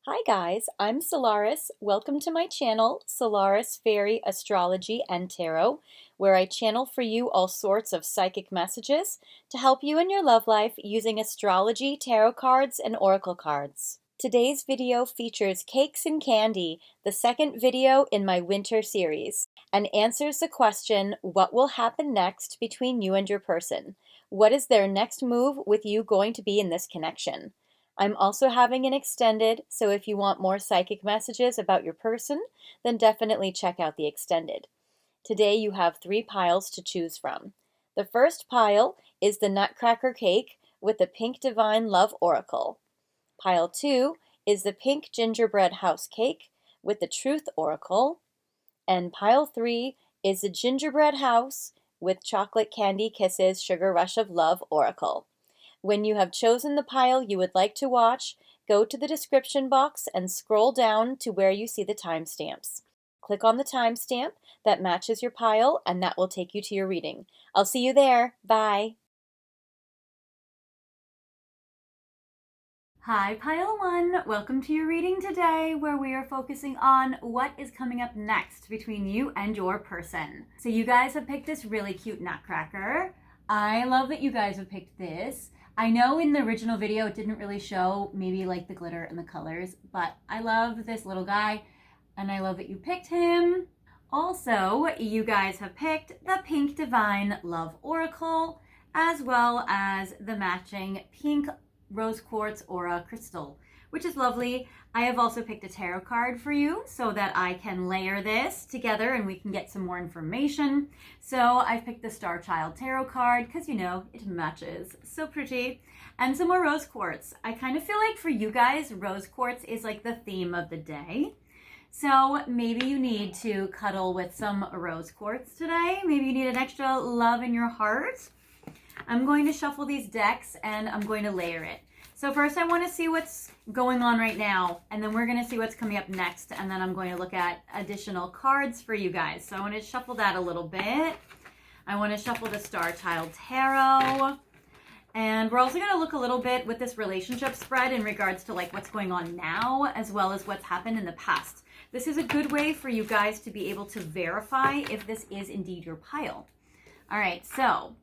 Hi guys, I'm Solaris. Welcome to my channel, Solaris Fairy Astrology and Tarot, where I channel for you all sorts of psychic messages to help you in your love life using astrology, tarot cards, and oracle cards. Today's video features Cakes and Candy, the second video in my winter series, and answers the question, what will happen next between you and your person? What is their next move with you going to be in this connection? I'm also having an extended, so if you want more psychic messages about your person, then definitely check out the extended. Today you have 3 piles to choose from. The first pile is the Nutcracker cake with the Pink Divine Love Oracle. Pile 2 is the Pink Gingerbread House cake with the Truth Oracle. And pile 3 is the Gingerbread House with Chocolate Candy Kisses Sugar Rush of Love Oracle. When you have chosen the pile you would like to watch, go to the description box and scroll down to where you see the timestamps. Click on the timestamp that matches your pile and that will take you to your reading. I'll see you there. Bye. Hi Pile 1, welcome to your reading today where we are focusing on what is coming up next between you and your person. So you guys have picked this really cute Nutcracker. I love that you guys have picked this. I know in the original video it didn't really show maybe like the glitter and the colors, but I love this little guy and I love that you picked him. Also, you guys have picked the Pink Divine Love Oracle as well as the matching pink rose quartz aura crystal, which is lovely. I have also picked a tarot card for you so that I can layer this together and we can get some more information. So I've picked the Star Child tarot card because you know it matches, so pretty, and some more rose quartz. I kind of feel like for you guys rose quartz is like the theme of the day, so maybe you need to cuddle with some rose quartz today. Maybe you need an extra love in your heart. I'm going to shuffle these decks and I'm going to layer it. So first I want to see what's going on right now, and then we're going to see what's coming up next, and then I'm going to look at additional cards for you guys. So I want to shuffle that a little bit. I want to shuffle the Star Child Tarot. And we're also going to look a little bit with this relationship spread in regards to like what's going on now as well as what's happened in the past. This is a good way for you guys to be able to verify if this is indeed your pile. All right, so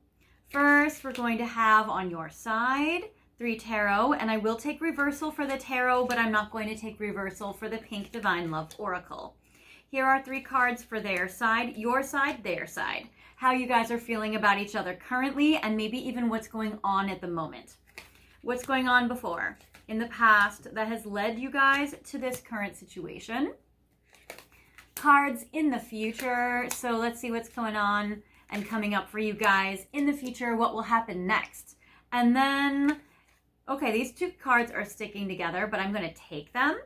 first, we're going to have on your side 3 tarot, and I will take reversal for the tarot, but I'm not going to take reversal for the Pink Divine Love Oracle. Here are 3 cards for their side, your side, their side. How you guys are feeling about each other currently, and maybe even what's going on at the moment. What's going on before, in the past, that has led you guys to this current situation. Cards in the future, so let's see what's going on and coming up for you guys in the future, what will happen next. And then, okay, these 2 cards are sticking together, but I'm going to take them.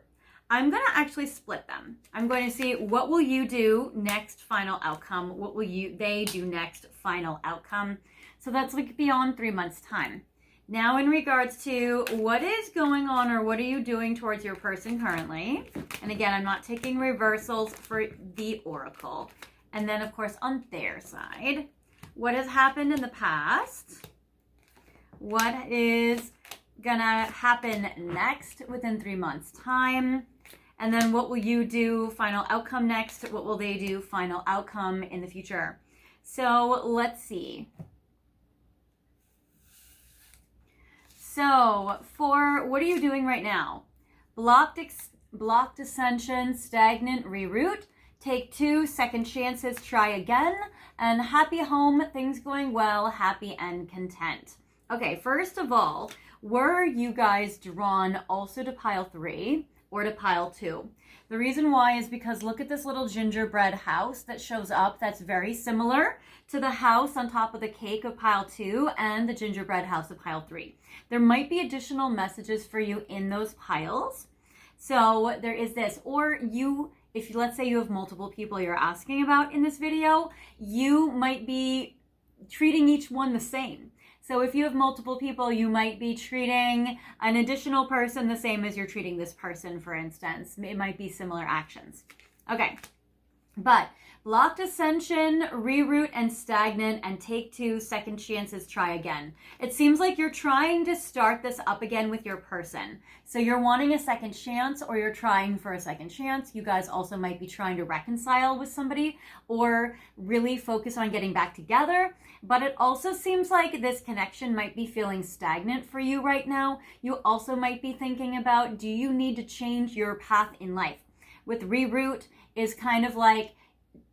I'm going to actually split them. I'm going to see what will you do next, final outcome. What will they do next, final outcome. So that's like beyond 3 months time. Now in regards to what is going on or what are you doing towards your person currently. And again, I'm not taking reversals for the oracle. And then, of course, on their side, what has happened in the past? What is going to happen next within 3 months' time? And then what will you do, final outcome next? What will they do, final outcome in the future? So let's see. So for what are you doing right now? Blocked ascension, stagnant, reroute. Take 2, second chances, try again, and happy home, things going well, happy and content. Okay, first of all, were you guys drawn also to pile 3 or to pile 2? The reason why is because look at this little gingerbread house that shows up that's very similar to the house on top of the cake of pile 2 and the gingerbread house of pile 3. There might be additional messages for you in those piles. So there is this, or if let's say you have multiple people you're asking about in this video, you might be treating each one the same. So if you have multiple people, you might be treating an additional person the same as you're treating this person, for instance. It might be similar actions. Okay, But blocked ascension, reroute, and stagnant, and take 2 second chances, try again. It seems like you're trying to start this up again with your person. So you're wanting a second chance, or you're trying for a second chance. You guys also might be trying to reconcile with somebody or really focus on getting back together. But it also seems like this connection might be feeling stagnant for you right now. You also might be thinking about, do you need to change your path in life? With reroute is kind of like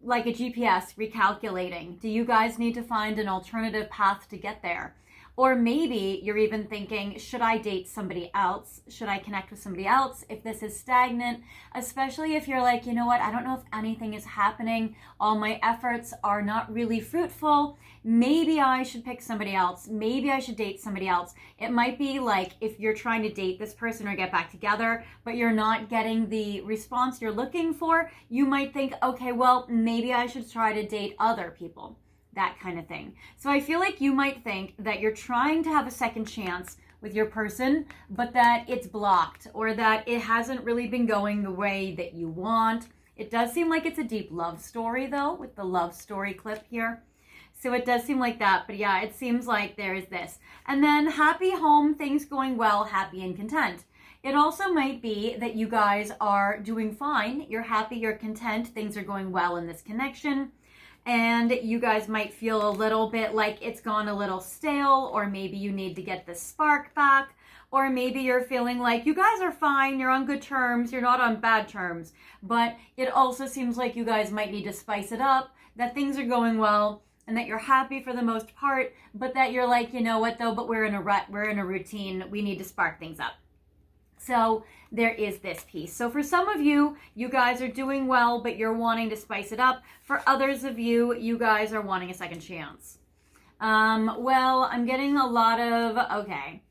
a GPS recalculating. Do you guys need to find an alternative path to get there? Or maybe you're even thinking, should I date somebody else? Should I connect with somebody else if this is stagnant? Especially if you're like, you know what, I don't know if anything is happening. All my efforts are not really fruitful. Maybe I should pick somebody else. Maybe I should date somebody else. It might be like if you're trying to date this person or get back together, but you're not getting the response you're looking for, you might think, okay, well, maybe I should try to date other people. That kind of thing. So I feel like you might think that you're trying to have a second chance with your person, but that it's blocked or that it hasn't really been going the way that you want. It does seem like it's a deep love story though, with the love story clip here. So it does seem like that, but yeah, it seems like there is this. And then happy home, things going well, happy and content. It also might be that you guys are doing fine. You're happy, you're content, things are going well in this connection. And you guys might feel a little bit like it's gone a little stale, or maybe you need to get the spark back, or maybe you're feeling like you guys are fine, you're on good terms, you're not on bad terms. But it also seems like you guys might need to spice it up, that things are going well, and that you're happy for the most part, but that you're like, you know what though, but we're in a rut, we're in a routine, we need to spark things up. So there is this piece. So for some of you, you guys are doing well, but you're wanting to spice it up. For others of you, you guys are wanting a second chance. Well, I'm getting a lot of, okay.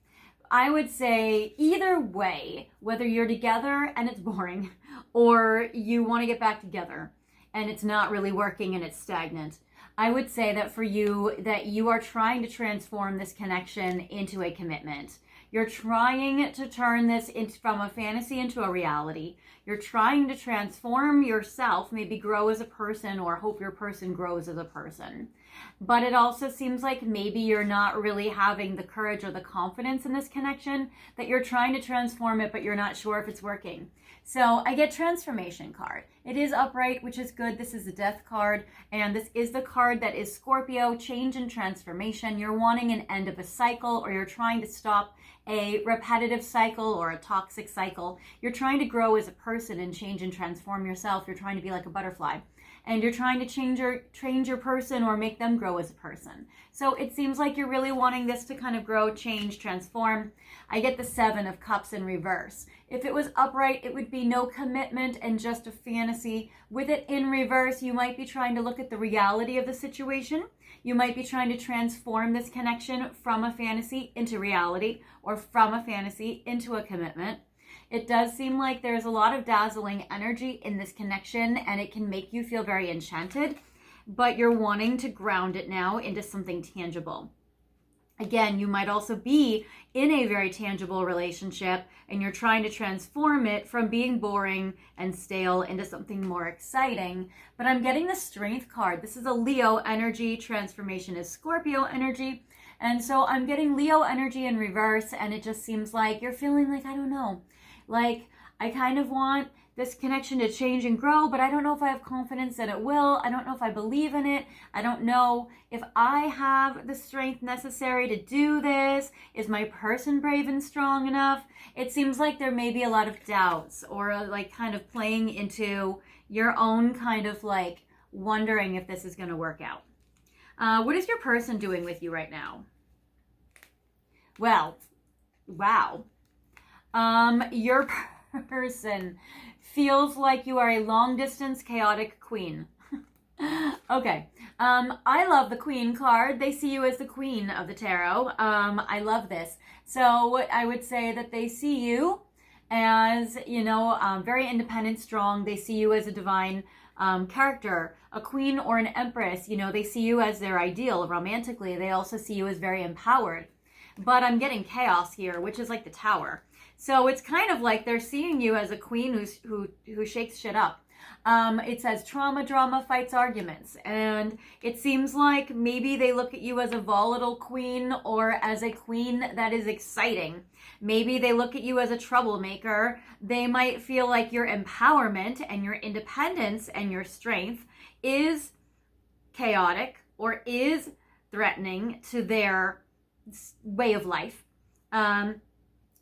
I would say either way, whether you're together and it's boring, or you want to get back together and it's not really working and it's stagnant, I would say that for you, that you are trying to transform this connection into a commitment. You're trying to turn this from a fantasy into a reality. You're trying to transform yourself, maybe grow as a person, or hope your person grows as a person. But it also seems like maybe you're not really having the courage or the confidence in this connection, that you're trying to transform it, but you're not sure if it's working. So I get transformation card. It is upright, which is good. This is the death card, and this is the card that is Scorpio, change and transformation. You're wanting an end of a cycle, or you're trying to stop a repetitive cycle or a toxic cycle. You're trying to grow as a person and change and transform yourself. You're trying to be like a butterfly, and you're trying to change your person or make them grow as a person. So it seems like you're really wanting this to kind of grow, change, transform. I get the 7 of Cups in reverse. If it was upright, it would be no commitment and just a fantasy. With it in reverse, you might be trying to look at the reality of the situation. You might be trying to transform this connection from a fantasy into reality, or from a fantasy into a commitment. It does seem like there's a lot of dazzling energy in this connection, and it can make you feel very enchanted, but you're wanting to ground it now into something tangible. Again, you might also be in a very tangible relationship, and you're trying to transform it from being boring and stale into something more exciting. But I'm getting the Strength card. This is a Leo energy. Transformation is Scorpio energy. And so I'm getting Leo energy in reverse, and it just seems like you're feeling like, I don't know, like I kind of want this connection to change and grow, but I don't know if I have confidence that it will. I don't know if I believe in it. I don't know if I have the strength necessary to do this. Is my person brave and strong enough? It seems like there may be a lot of doubts, or like kind of playing into your own kind of like wondering if this is going to work out. What is your person doing with you right now? Well, wow. Your person feels like you are a long-distance chaotic queen. Okay. I love the Queen card. They see you as the queen of the tarot. I love this. So I would say that they see you as, you know, very independent, strong. They see you as a divine character, a queen or an empress. You know, they see you as their ideal romantically. They also see you as very empowered. But I'm getting chaos here, which is like the Tower. So it's kind of like they're seeing you as a queen who shakes shit up. It says trauma, drama, fights, arguments. And it seems like maybe they look at you as a volatile queen or as a queen that is exciting. Maybe they look at you as a troublemaker. They might feel like your empowerment and your independence and your strength is chaotic or is threatening to their way of life.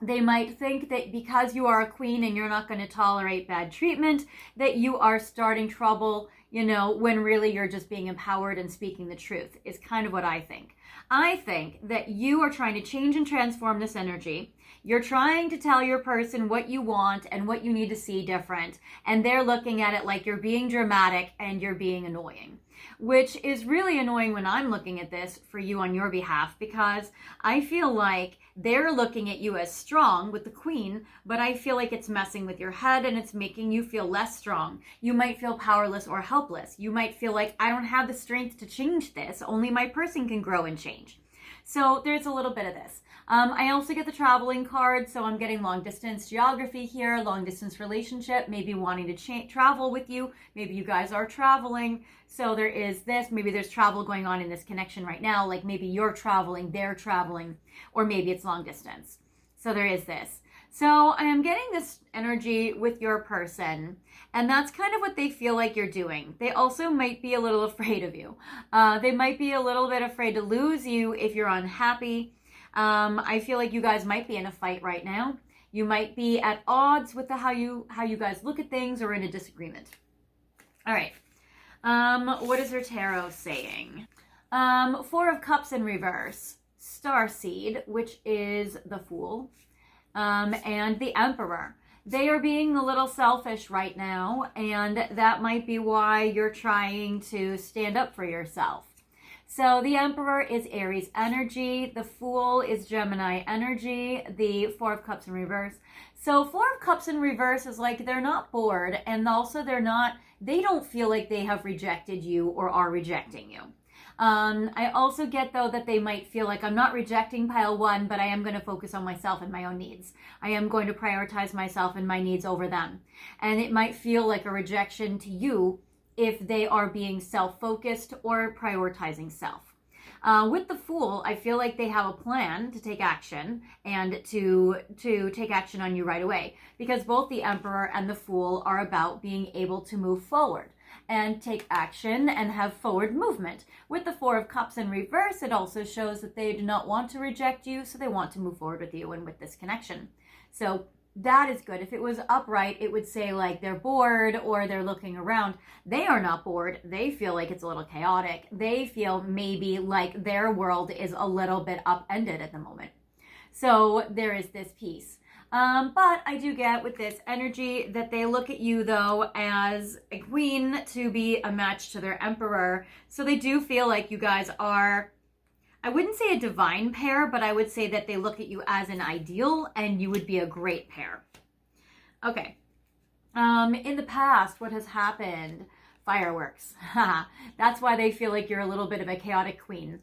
They might think that because you are a queen and you're not going to tolerate bad treatment, that you are starting trouble, when really you're just being empowered and speaking the truth, is kind of what I think. I think that you are trying to change and transform this energy. You're trying to tell your person what you want and what you need to see different. And they're looking at it like you're being dramatic and you're being annoying, which is really annoying when I'm looking at this for you on your behalf, because I feel like they're looking at you as strong with the queen, but I feel like it's messing with your head and it's making you feel less strong. You might feel powerless or helpless. You might feel like, I don't have the strength to change this. Only my person can grow and change. So there's a little bit of this. I also get the traveling card, so I'm getting long distance geography here, long distance relationship, maybe wanting to travel with you. Maybe you guys are traveling. So there is this, maybe there's travel going on in this connection right now, like maybe you're traveling, they're traveling, or maybe it's long distance. So there is this. So I am getting this energy with your person, and that's kind of what they feel like you're doing. They also might be a little afraid of you. They might be a little bit afraid to lose you if you're unhappy. I feel like you guys might be in a fight right now. You might be at odds with how you guys look at things, or in a disagreement. All right. What is her tarot saying? Four of Cups in reverse, Starseed, which is the Fool, and the Emperor. They are being a little selfish right now, and that might be why you're trying to stand up for yourself. So the Emperor is Aries energy. The Fool is Gemini energy. The Four of Cups in reverse. So Four of Cups in reverse is like they're not bored, and also they don't feel like they have rejected you or are rejecting you. I also get, though, that they might feel like I'm not rejecting pile one, but I am going to focus on myself and my own needs. I am going to prioritize myself and my needs over them. And it might feel like a rejection to you if they are being self-focused or prioritizing self. With the Fool, I feel like they have a plan to take action and to take action on you right away, because both the Emperor and the Fool are about being able to move forward and take action and have forward movement. With the Four of Cups in reverse, it also shows that they do not want to reject you, so they want to move forward with you and with this connection. So that is good. If it was upright, it would say like they're bored or they're looking around. They are not bored. They feel like it's a little chaotic. They feel maybe like their world is a little bit upended at the moment. So there is this piece. But I do get with this energy that they look at you, though, as a queen to be a match to their Emperor. So they do feel like you guys are, I wouldn't say a divine pair, but I would say that they look at you as an ideal and you would be a great pair. Okay. In the past, what has happened? Fireworks. That's why they feel like you're a little bit of a chaotic queen.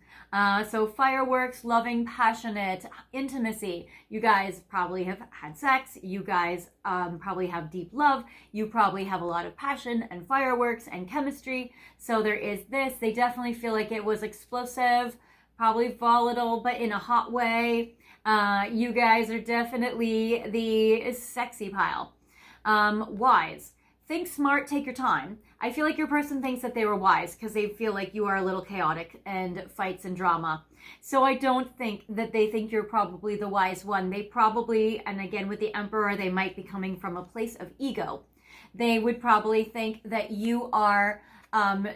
So fireworks, loving, passionate, intimacy. You guys probably have had sex. You guys probably have deep love. You probably have a lot of passion and fireworks and chemistry. So there is this. They definitely feel like it was explosive, probably volatile, but in a hot way. You guys are definitely the sexy pile. Wise. Think smart, take your time. I feel like your person thinks that they were wise because they feel like you are a little chaotic and fights and drama. So I don't think that they think you're probably the wise one. They probably, and again with the Emperor, they might be coming from a place of ego. They would probably think that you are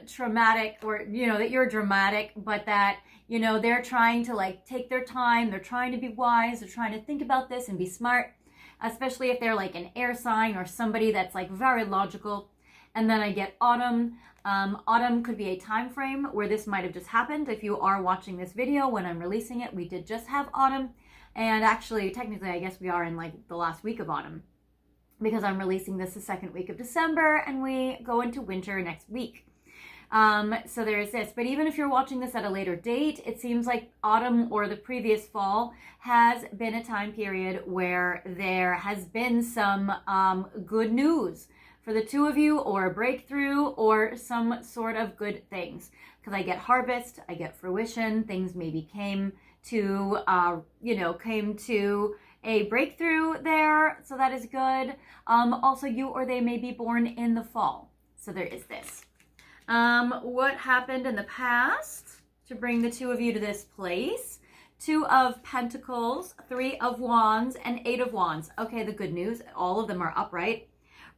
traumatic, or, that you're dramatic, but that, they're trying to like take their time. They're trying to be wise. They're trying to think about this and be smart, especially if they're like an air sign or somebody that's like very logical. And then I get autumn. Autumn could be a time frame where this might have just happened. If you are watching this video when I'm releasing it, we did just have autumn. And actually, technically, I guess we are in like the last week of autumn, because I'm releasing this the second week of December and we go into winter next week. So there is this. But even if you're watching this at a later date, it seems like autumn or the previous fall has been a time period where there has been some good news for the two of you, or a breakthrough, or some sort of good things. Because I get harvest, I get fruition, things maybe came to, came to a breakthrough there, so that is good. Also, you or they may be born in the fall, so there is this. What happened in the past to bring the two of you to this place? 2 of Pentacles, 3 of Wands, and 8 of Wands. Okay, the good news, all of them are upright.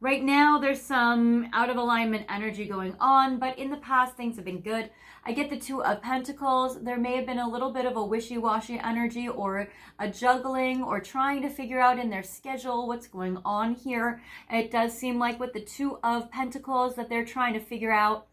Right now, there's some out of alignment energy going on, but in the past, things have been good. I get the 2 of Pentacles. There may have been a little bit of a wishy-washy energy or a juggling or trying to figure out in their schedule what's going on here. It does seem like with the 2 of Pentacles that they're trying to figure out.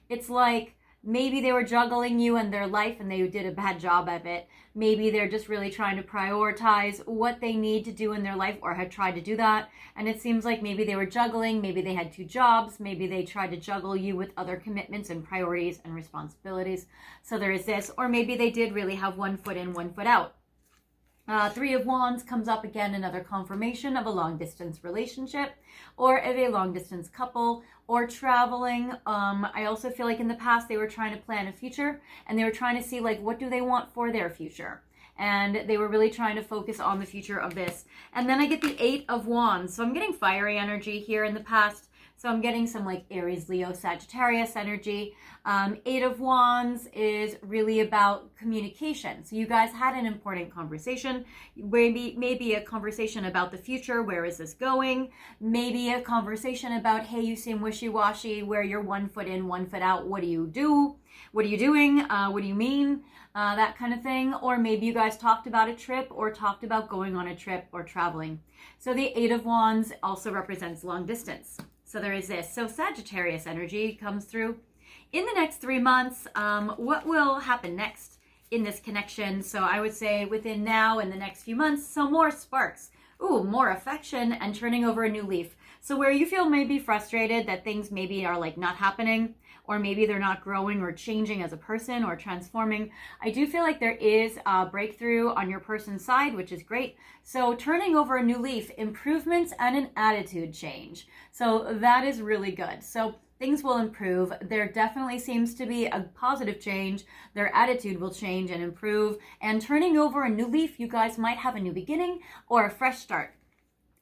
It's like maybe they were juggling you and their life and they did a bad job of it. Maybe they're just really trying to prioritize what they need to do in their life or had tried to do that. And it seems like maybe they were juggling, maybe they had 2 jobs, maybe they tried to juggle you with other commitments and priorities and responsibilities. So there is this, or maybe they did really have 1 foot in, 1 foot out. 3 of Wands comes up again, another confirmation of a long distance relationship or of a long distance couple or traveling. I also feel like in the past they were trying to plan a future and they were trying to see like what do they want for their future. And they were really trying to focus on the future of this. And then I get the 8 of Wands. So I'm getting fiery energy here in the past. So I'm getting some like Aries, Leo, Sagittarius energy. 8 of Wands is really about communication. So you guys had an important conversation. Maybe a conversation about the future. Where is this going? Maybe a conversation about, hey, you seem wishy-washy, where you're 1 foot in, 1 foot out. What do you do? What are you doing? What do you mean? That kind of thing. Or maybe you guys talked about a trip or talked about going on a trip or traveling. So the 8 of Wands also represents long distance. So there is this. So Sagittarius energy comes through. In the next 3 months, what will happen next in this connection? So I would say within now and the next few months, so more sparks. Ooh, more affection and turning over a new leaf. So where you feel maybe frustrated that things maybe are like not happening, or maybe they're not growing or changing as a person or transforming, I do feel like there is a breakthrough on your person's side, which is great. So turning over a new leaf, improvements and an attitude change. So that is really good. So things will improve. There definitely seems to be a positive change. Their attitude will change and improve. And turning over a new leaf, you guys might have a new beginning or a fresh start.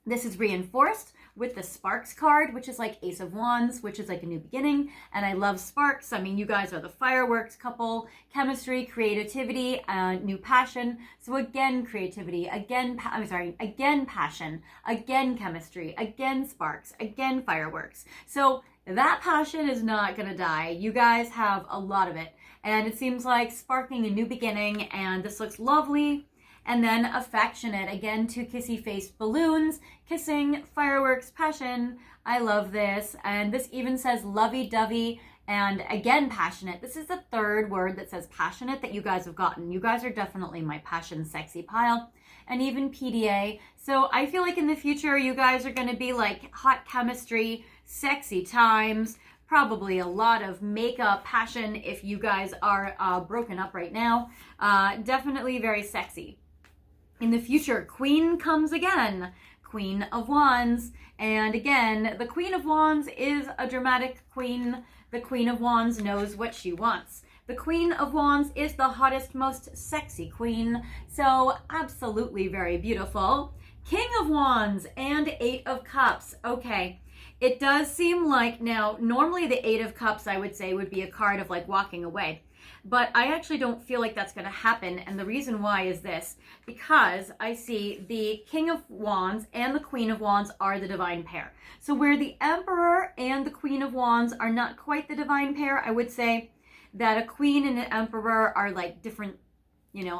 This is reinforced with the Sparks card, which is like Ace of Wands, which is like a new beginning. And I love sparks. I mean, you guys are the fireworks couple, chemistry, creativity, new passion. So again, creativity, again passion, again chemistry, again sparks, again fireworks. So that passion is not gonna die. You guys have a lot of it. And it seems like sparking a new beginning, and this looks lovely. And then affectionate, again, 2 kissy-faced balloons, kissing, fireworks, passion. I love this. And this even says lovey-dovey and again, passionate. This is the 3rd word that says passionate that you guys have gotten. You guys are definitely my passion sexy pile. And even PDA. So I feel like in the future, you guys are going to be like hot chemistry, sexy times, probably a lot of makeup, passion if you guys are broken up right now. Definitely very sexy. In the future, Queen comes again, Queen of Wands. And again, the Queen of Wands is a dramatic queen. The Queen of Wands knows what she wants. The Queen of Wands is the hottest, most sexy queen. So absolutely very beautiful. King of Wands and 8 of Cups. Okay, it does seem like now, normally the 8 of Cups, I would say, would be a card of like walking away. But I actually don't feel like that's going to happen. And the reason why is this, because I see the King of Wands and the Queen of Wands are the divine pair. So where the Emperor and the Queen of Wands are not quite the divine pair, I would say that a Queen and an Emperor are like different,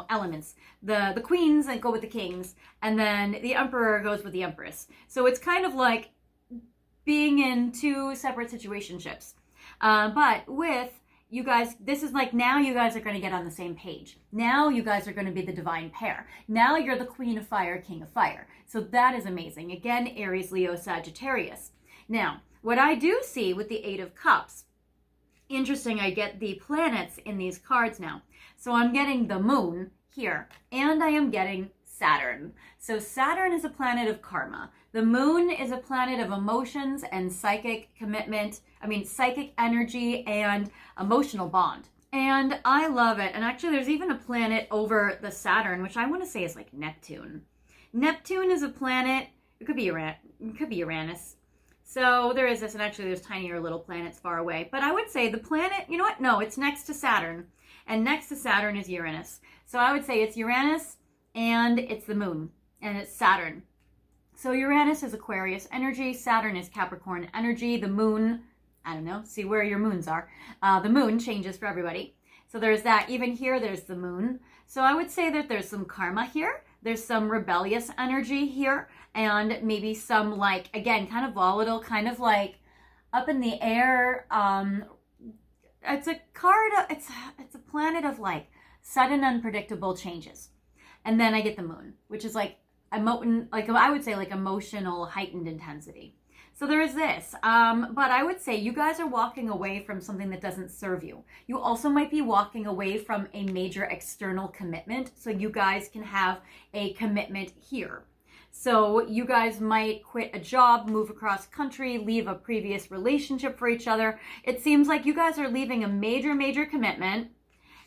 elements. The queens that go with the kings, and then the Emperor goes with the Empress. So it's kind of like being in 2 separate situationships. But with you guys, this is like now you guys are going to get on the same page. Now you guys are going to be the divine pair. Now you're the Queen of Fire, King of Fire. So that is amazing. Again, Aries, Leo, Sagittarius. Now, what I do see with the 8 of Cups, interesting, I get the planets in these cards now. So I'm getting the moon here, and I am getting Saturn. So Saturn is a planet of karma. The moon is a planet of emotions and psychic commitment. Psychic energy and emotional bond. And I love it. And actually there's even a planet over the Saturn, which I want to say is like Neptune. Neptune is a planet, it could be Uranus. So there is this, and actually there's tinier little planets far away. But I would say the planet, you know what? No, it's next to Saturn. And next to Saturn is Uranus. So I would say it's Uranus and it's the moon and it's Saturn. So Uranus is Aquarius energy. Saturn is Capricorn energy. The moon, I don't know, see where your moons are. The moon changes for everybody. So there's that. Even here, there's the moon. So I would say that there's some karma here. There's some rebellious energy here. And maybe some like, again, kind of volatile, kind of like up in the air. It's a card, it's a planet of like sudden unpredictable changes. And then I get the moon, which is like, I would say like emotional heightened intensity. So there is this, but I would say you guys are walking away from something that doesn't serve you. You also might be walking away from a major external commitment, so you guys can have a commitment here. So you guys might quit a job, move across country, leave a previous relationship for each other. It seems like you guys are leaving a major commitment.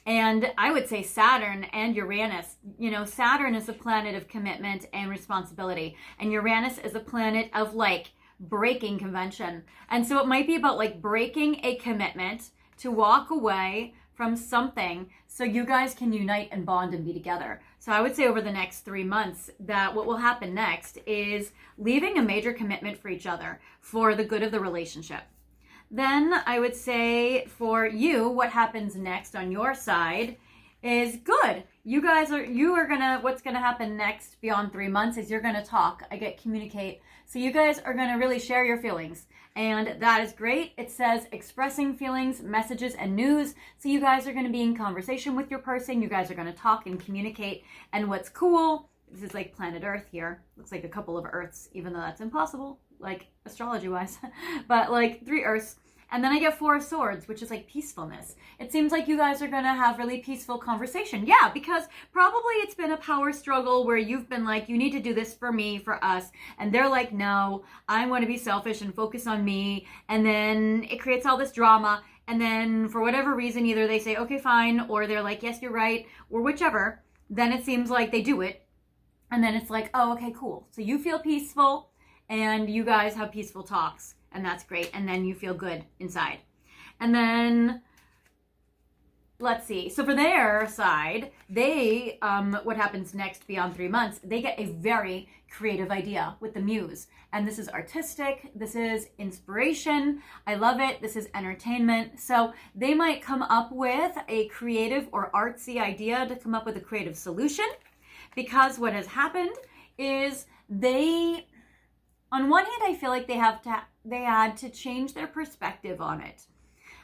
And I would say Saturn and Uranus, Saturn is a planet of commitment and responsibility. And Uranus is a planet of like breaking convention. And so it might be about like breaking a commitment to walk away from something so you guys can unite and bond and be together. So I would say over the next 3 months that what will happen next is leaving a major commitment for each other for the good of the relationship. Then I would say for you, what happens next on your side is good. What's gonna happen next beyond 3 months is you're gonna talk. I get communicate. So you guys are gonna really share your feelings. And that is great. It says expressing feelings, messages, and news. So you guys are gonna be in conversation with your person. You guys are gonna talk and communicate. And what's cool, this is like planet Earth here. Looks like a couple of Earths, even though that's impossible, like astrology wise, but like 3 Earths. And then I get 4 of Swords, which is like peacefulness. It seems like you guys are going to have really peaceful conversation. Yeah, because probably it's been a power struggle where you've been like, you need to do this for me, for us. And they're like, no, I want to be selfish and focus on me. And then it creates all this drama. And then for whatever reason, either they say, okay, fine, or they're like, yes, you're right, or whichever. Then it seems like they do it. And then it's like, oh, okay, cool. So you feel peaceful and you guys have peaceful talks. And that's great. And then you feel good inside. And then, let's see. So for their side, they, what happens next beyond 3 months, they get a very creative idea with the muse. And this is artistic. This is inspiration. I love it. This is entertainment. So they might come up with a creative or artsy idea to come up with a creative solution. Because what has happened is on one hand, I feel like they had to change their perspective on it.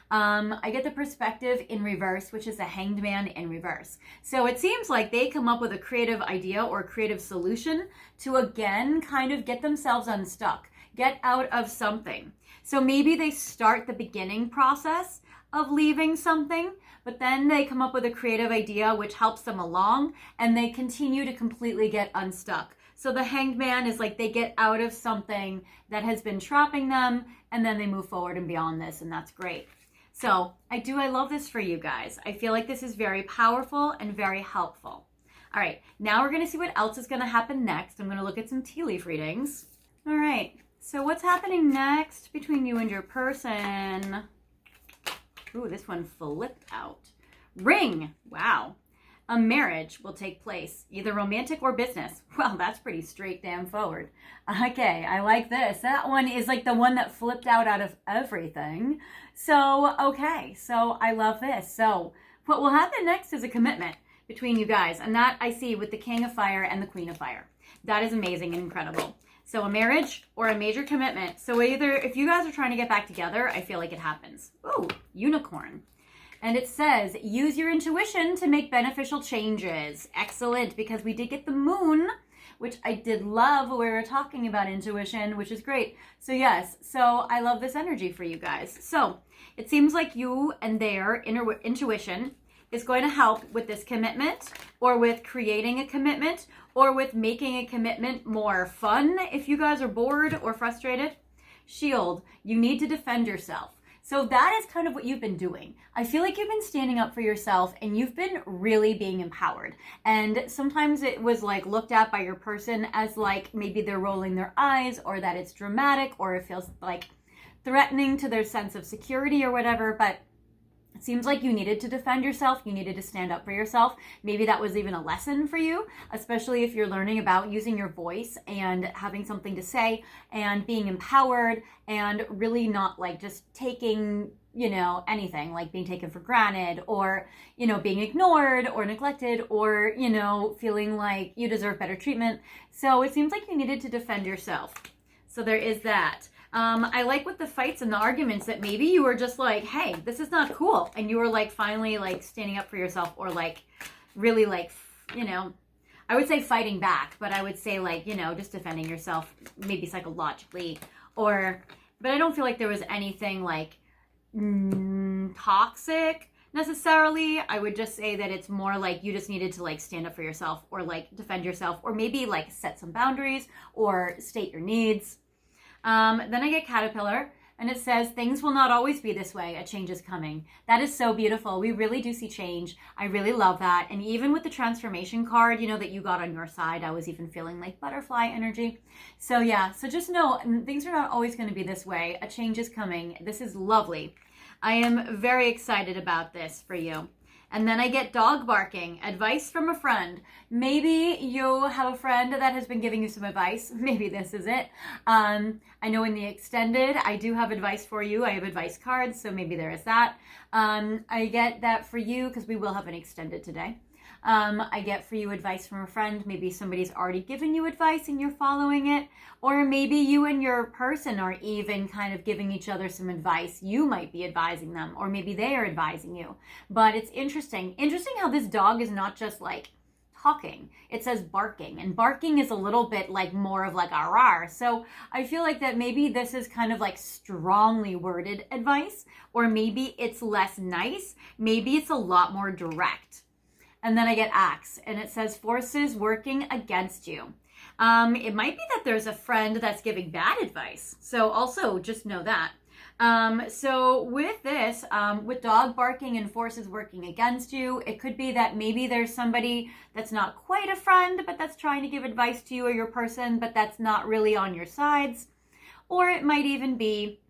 I get the perspective in reverse, which is a hanged man in reverse. So it seems like they come up with a creative idea or creative solution to again kind of get themselves unstuck, get out of something. So maybe they start the beginning process of leaving something, but then they come up with a creative idea which helps them along and they continue to completely get unstuck. So the hanged man is like they get out of something that has been trapping them and then they move forward and beyond this, and that's great. So I love this for you guys. I feel like this is very powerful and very helpful. All right, now we're gonna see what else is gonna happen next. I'm gonna look at some tea leaf readings. All right, so what's happening next between you and your person? Ooh, this one flipped out. Ring, wow. A marriage will take place, either romantic or business. Well, that's pretty straight damn forward. Okay, I like this. That one is like the one that flipped out of everything. So, okay, so I love this. So what will happen next is a commitment between you guys. And that I see with the King of Fire and the Queen of Fire. That is amazing and incredible. So a marriage or a major commitment. So either if you guys are trying to get back together, I feel like it happens. Ooh, unicorn. And it says, use your intuition to make beneficial changes. Excellent, because we did get the moon, which I did love. We were talking about intuition, which is great. So yes, so I love this energy for you guys. So it seems like you and their intuition is going to help with this commitment or with creating a commitment or with making a commitment more fun if you guys are bored or frustrated. Shield, you need to defend yourself. So that is kind of what you've been doing. I feel like you've been standing up for yourself and you've been really being empowered. And sometimes it was like looked at by your person as like maybe they're rolling their eyes, or that it's dramatic, or it feels like threatening to their sense of security or whatever. But it seems like you needed to defend yourself. You needed to stand up for yourself. Maybe that was even a lesson for you, especially if you're learning about using your voice and having something to say and being empowered and really not like just taking, anything, like being taken for granted, or, being ignored or neglected, or, feeling like you deserve better treatment. So it seems like you needed to defend yourself. So there is that. I like with the fights and the arguments that maybe you were just like, hey, this is not cool. And you were like finally like standing up for yourself, or like really like, I would say fighting back, but I would say like, just defending yourself maybe psychologically, but I don't feel like there was anything like toxic necessarily. I would just say that it's more like you just needed to like stand up for yourself, or like defend yourself, or maybe like set some boundaries or state your needs. Then I get Caterpillar, and it says, things will not always be this way. A change is coming. That is so beautiful. We really do see change. I really love that. And even with the transformation card, that you got on your side, I was even feeling like butterfly energy. So yeah, so just know things are not always going to be this way. A change is coming. This is lovely. I am very excited about this for you. And then I get dog barking, advice from a friend. Maybe you have a friend that has been giving you some advice. Maybe this is it. I know in the extended, I do have advice for you. I have advice cards, so maybe there is that. I get that for you because we will have an extended today. I get for you advice from a friend. Maybe somebody's already given you advice and you're following it. Or maybe you and your person are even kind of giving each other some advice. You might be advising them, or maybe they are advising you. But it's interesting. Interesting how this dog is not just like talking. It says barking, and barking is a little bit like more of like a rar. So I feel like that maybe this is kind of like strongly worded advice, or maybe it's less nice. Maybe it's a lot more direct. And then I get axe, and it says forces working against you. It might be that there's a friend that's giving bad advice. So also just know that. So with this, with dog barking and forces working against you, it could be that maybe there's somebody that's not quite a friend, but that's trying to give advice to you or your person, but that's not really on your sides. Or it might even be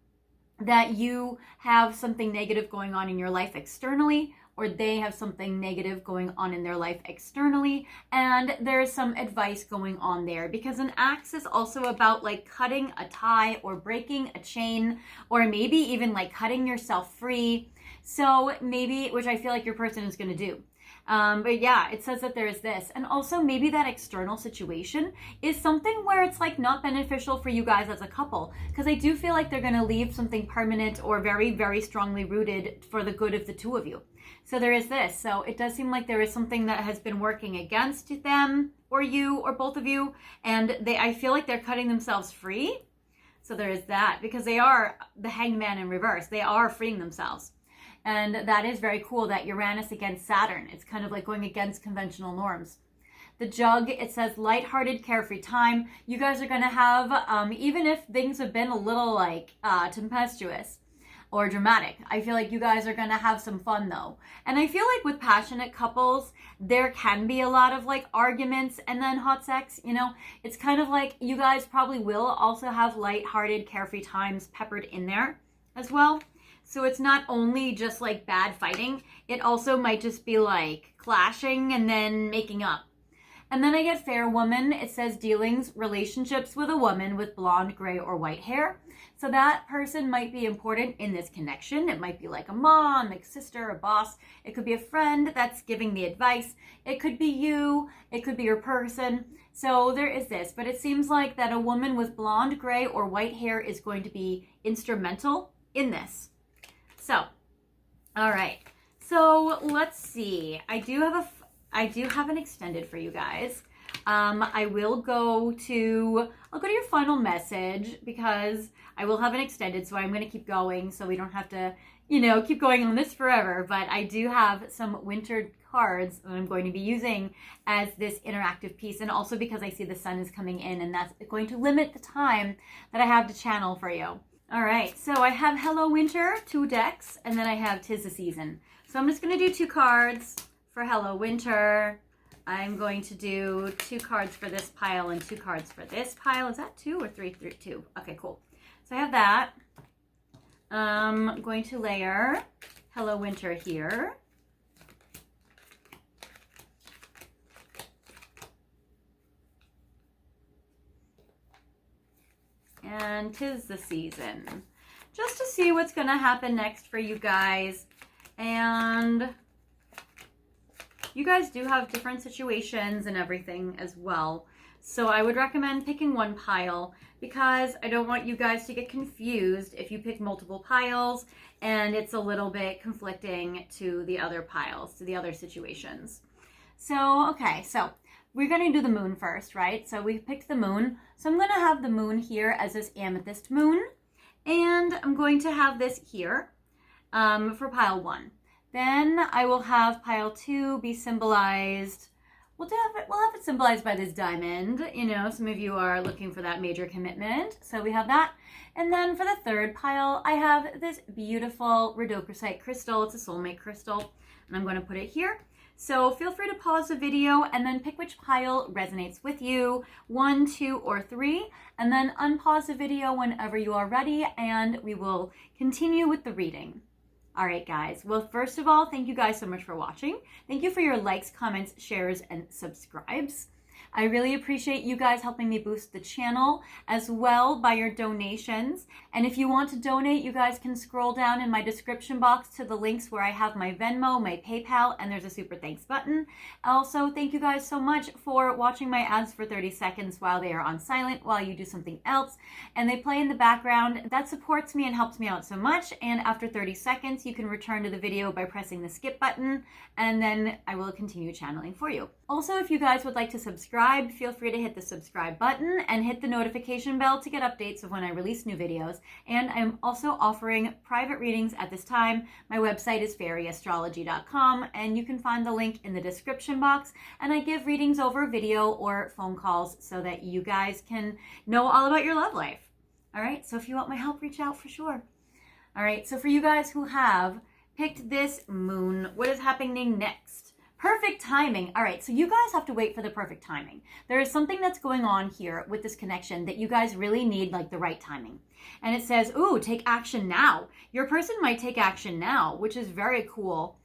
that you have something negative going on in your life externally, or they have something negative going on in their life externally, and there's some advice going on there. Because an axe is also about like cutting a tie or breaking a chain, or maybe even like cutting yourself free. So maybe, which I feel like your person is going to do. But yeah, it says that there is this. And also maybe that external situation is something where it's like not beneficial for you guys as a couple. Because I do feel like they're going to leave something permanent or very, very strongly rooted for the good of the two of you. So there is this. So it does seem like there is something that has been working against them or you or both of you. And I feel like they're cutting themselves free. So there is that, because they are the Hanged Man in reverse. They are freeing themselves. And that is very cool, that Uranus against Saturn. It's kind of like going against conventional norms. The Jug, it says lighthearted, carefree time. You guys are going to have, even if things have been a little like tempestuous or dramatic, I feel like you guys are going to have some fun though. And I feel like with passionate couples, there can be a lot of like arguments and then hot sex, It's kind of like you guys probably will also have lighthearted, carefree times peppered in there as well. So it's not only just like bad fighting, it also might just be like clashing and then making up. And then I get Fair Woman. It says dealings, relationships with a woman with blonde, gray, or white hair. So that person might be important in this connection. It might be like a mom, a sister, a boss. It could be a friend that's giving the advice. It could be you. It could be your person. So there is this, but it seems like that a woman with blonde, gray, or white hair is going to be instrumental in this. So, all right. So let's see. I do have an extended for you guys. I'll go to your final message because I will have an extended, so I'm going to keep going so we don't have to, keep going on this forever. But I do have some winter cards that I'm going to be using as this interactive piece, and also because I see the sun is coming in, and that's going to limit the time that I have to channel for you. All right, so I have Hello Winter, 2 decks, and then I have 'Tis the Season. So I'm just going to do 2 cards for Hello Winter. I'm going to do 2 cards for this pile and 2 cards for this pile. Is that 2 or 3? 2. Okay, cool. So I have that. I'm going to layer Hello Winter here. And 'Tis the Season. Just to see what's going to happen next for you guys. And you guys do have different situations and everything as well. So I would recommend picking one pile because I don't want you guys to get confused if you pick multiple piles and it's a little bit conflicting to the other piles, to the other situations. So, okay, so we're going to do the moon first, right? So we picked the moon. So I'm going to have the moon here as this amethyst moon. And I'm going to have this here for pile 1. Then I will have pile 2 be symbolized. We'll have it symbolized by this diamond. Some of you are looking for that major commitment. So we have that. And then for the 3rd pile, I have this beautiful rhodochrosite crystal. It's a soulmate crystal. And I'm going to put it here. So feel free to pause the video and then pick which pile resonates with you, 1, 2, or 3, and then unpause the video whenever you are ready, and we will continue with the reading. All right, guys. Well, first of all, thank you guys so much for watching. Thank you for your likes, comments, shares, and subscribes. I really appreciate you guys helping me boost the channel as well by your donations. And if you want to donate, you guys can scroll down in my description box to the links where I have my Venmo, my PayPal, and there's a super thanks button. Also, thank you guys so much for watching my ads for 30 seconds while they are on silent, while you do something else, and they play in the background. That supports me and helps me out so much. And after 30 seconds, you can return to the video by pressing the skip button, and then I will continue channeling for you. Also, if you guys would like to subscribe, feel free to hit the subscribe button and hit the notification bell to get updates of when I release new videos. And I'm also offering private readings at this time. My website is fairyastrology.com, and you can find the link in the description box. And I give readings over video or phone calls so that you guys can know all about your love life. All right, so if you want my help, reach out for sure. All right, so for you guys who have picked this moon, what is happening next? Perfect timing. All right, so you guys have to wait for the perfect timing. There is something that's going on here with this connection that you guys really need, like the right timing. And it says, ooh, take action now. Your person might take action now, which is very cool.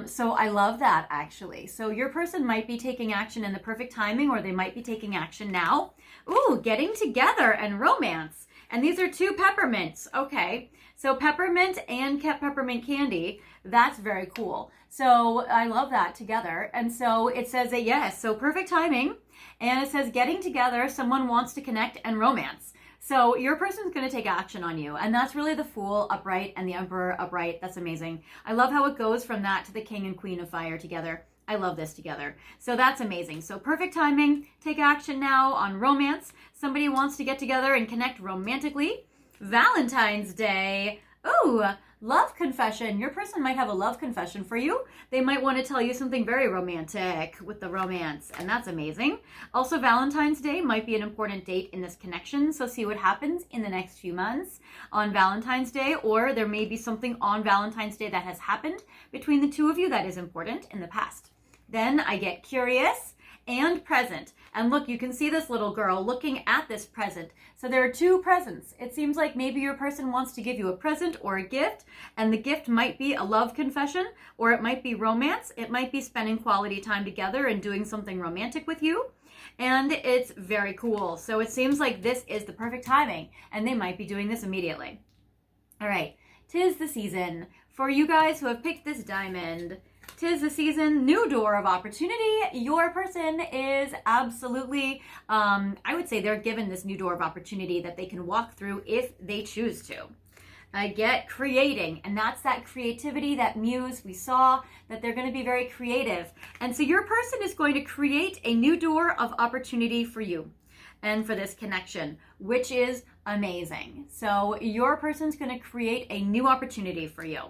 So I love that, actually. So your person might be taking action in the perfect timing, or they might be taking action now. Ooh, getting together and romance. And these are 2 peppermints. Okay, so peppermint and peppermint candy. That's very cool. So I love that together. And so it says that, yes, so perfect timing. And it says getting together, someone wants to connect and romance. So your person's going to take action on you. And that's really the Fool upright and the Emperor upright. That's amazing. I love how it goes from that to the King and Queen of Fire together. I love this together. So that's amazing. So perfect timing. Take action now on romance. Somebody wants to get together and connect romantically. Valentine's Day. Ooh, love confession. Your person might have a love confession for you. They might want to tell you something very romantic with the romance, and that's amazing. Also, Valentine's Day might be an important date in this connection, so see what happens in the next few months on Valentine's Day, or there may be something on Valentine's Day that has happened between the 2 of you that is important in the past. Then I get curious and present. And look, you can see this little girl looking at this present. So there are 2 presents. It seems like maybe your person wants to give you a present or a gift, and the gift might be a love confession, or it might be romance. It might be spending quality time together and doing something romantic with you. And it's very cool. So it seems like this is the perfect timing, and they might be doing this immediately. All right, 'tis the season. For you guys who have picked this diamond, 'tis the season, new door of opportunity. Your person is absolutely, I would say they're given this new door of opportunity that they can walk through if they choose to. I get creating, and that's that creativity, that muse. We saw that they're going to be very creative. And so your person is going to create a new door of opportunity for you and for this connection, which is amazing. So your person's going to create a new opportunity for you.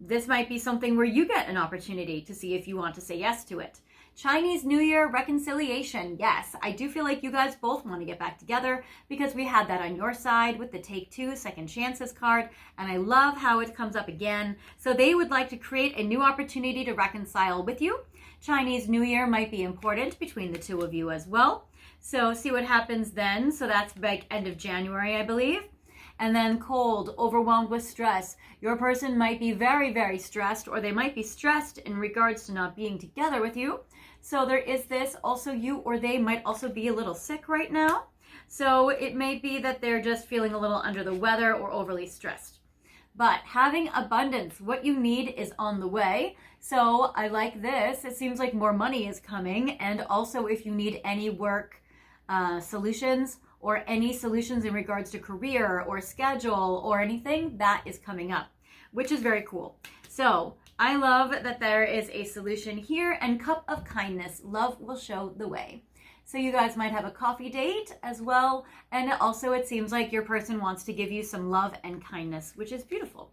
This might be something where you get an opportunity to see if you want to say yes to it. Chinese New Year reconciliation. Yes, I do feel like you guys both want to get back together because we had that on your side with the Take Two Second Chances card, and I love how it comes up again. So they would like to create a new opportunity to reconcile with you. Chinese New Year might be important between the two of you as well. So see what happens then. So that's like end of January, I believe. And then cold, overwhelmed with stress. Your person might be very, very stressed, or they might be stressed in regards to not being together with you. So there is this. Also, you or they might also be a little sick right now. So it may be that they're just feeling a little under the weather or overly stressed. But having abundance, what you need is on the way. So I like this. It seems like more money is coming. And also if you need any work solutions, or any solutions in regards to career or schedule or anything, that is coming up, which is very cool. So I love that there is a solution here, and cup of kindness, love will show the way. So you guys might have a coffee date as well. And also it seems like your person wants to give you some love and kindness, which is beautiful,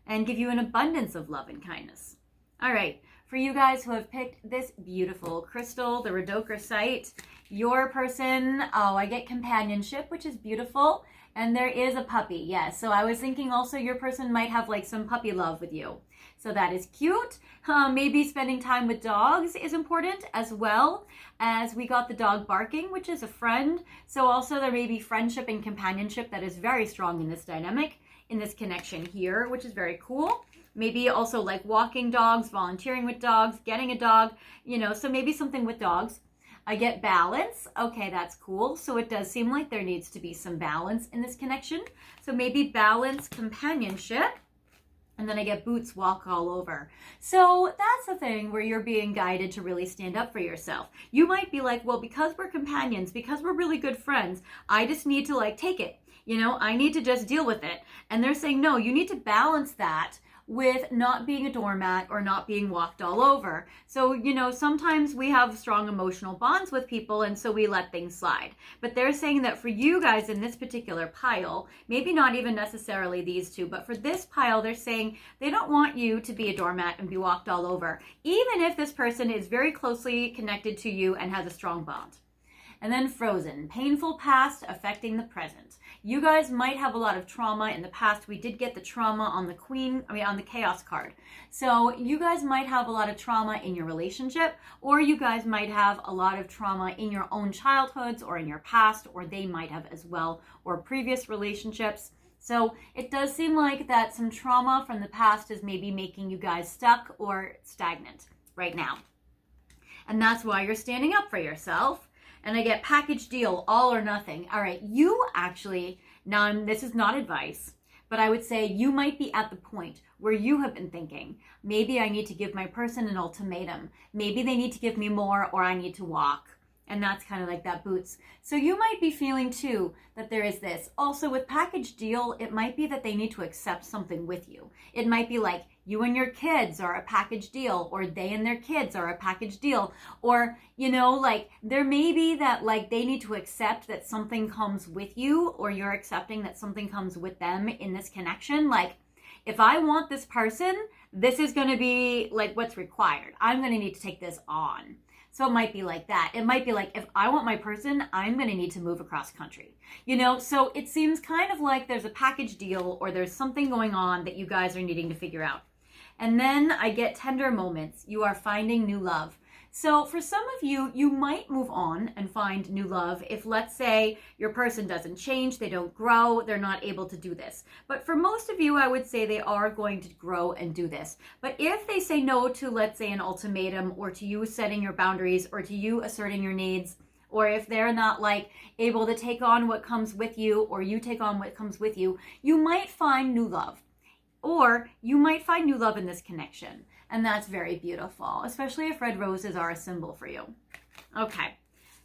and give you an abundance of love and kindness. All right, for you guys who have picked this beautiful crystal, the rhodochrosite, your person, oh, I get companionship, which is beautiful. And there is a puppy, yes. So I was thinking also your person might have like some puppy love with you. So that is cute. Maybe spending time with dogs is important, as well as we got the dog barking, which is a friend. So also there may be friendship and companionship that is very strong in this dynamic, in this connection here, which is very cool. Maybe also like walking dogs, volunteering with dogs, getting a dog, so maybe something with dogs. I get balance. Okay, that's cool. So it does seem like there needs to be some balance in this connection. So maybe balance, companionship. And then I get boots, walk all over. So that's the thing where you're being guided to really stand up for yourself. You might be like, well, because we're companions, because we're really good friends, I just need to like take it. I need to just deal with it. And they're saying, no, you need to balance that with not being a doormat or not being walked all over. So, sometimes we have strong emotional bonds with people, and so we let things slide. But they're saying that for you guys in this particular pile, maybe not even necessarily these two, but for this pile, they're saying they don't want you to be a doormat and be walked all over, even if this person is very closely connected to you and has a strong bond. And then frozen, painful past affecting the present. You guys might have a lot of trauma in the past. We did get the trauma on on the chaos card. So you guys might have a lot of trauma in your relationship, or you guys might have a lot of trauma in your own childhoods or in your past, or they might have as well, or previous relationships. So it does seem like that some trauma from the past is maybe making you guys stuck or stagnant right now. And that's why you're standing up for yourself. And I get package deal, all or nothing. All right, you actually, now this is not advice, but I would say you might be at the point where you have been thinking, maybe I need to give my person an ultimatum. Maybe they need to give me more, or I need to walk. And that's kind of like that boots. So you might be feeling too that there is this. Also with package deal, it might be that they need to accept something with you. It might be like you and your kids are a package deal, or they and their kids are a package deal. Or, like there may be that like they need to accept that something comes with you, or you're accepting that something comes with them in this connection. Like if I want this person, this is going to be like what's required. I'm going to need to take this on. So it might be like that. It might be like, if I want my person, I'm going to need to move across country. So it seems kind of like there's a package deal, or there's something going on that you guys are needing to figure out. And then I get tender moments. You are finding new love. So for some of you, you might move on and find new love if, let's say, your person doesn't change, they don't grow, they're not able to do this. But for most of you, I would say they are going to grow and do this. But if they say no to, let's say, an ultimatum, or to you setting your boundaries, or to you asserting your needs, or if they're not like able to take on what comes with you, or you take on what comes with you, you might find new love. Or you might find new love in this connection. And that's very beautiful, especially if red roses are a symbol for you. Okay,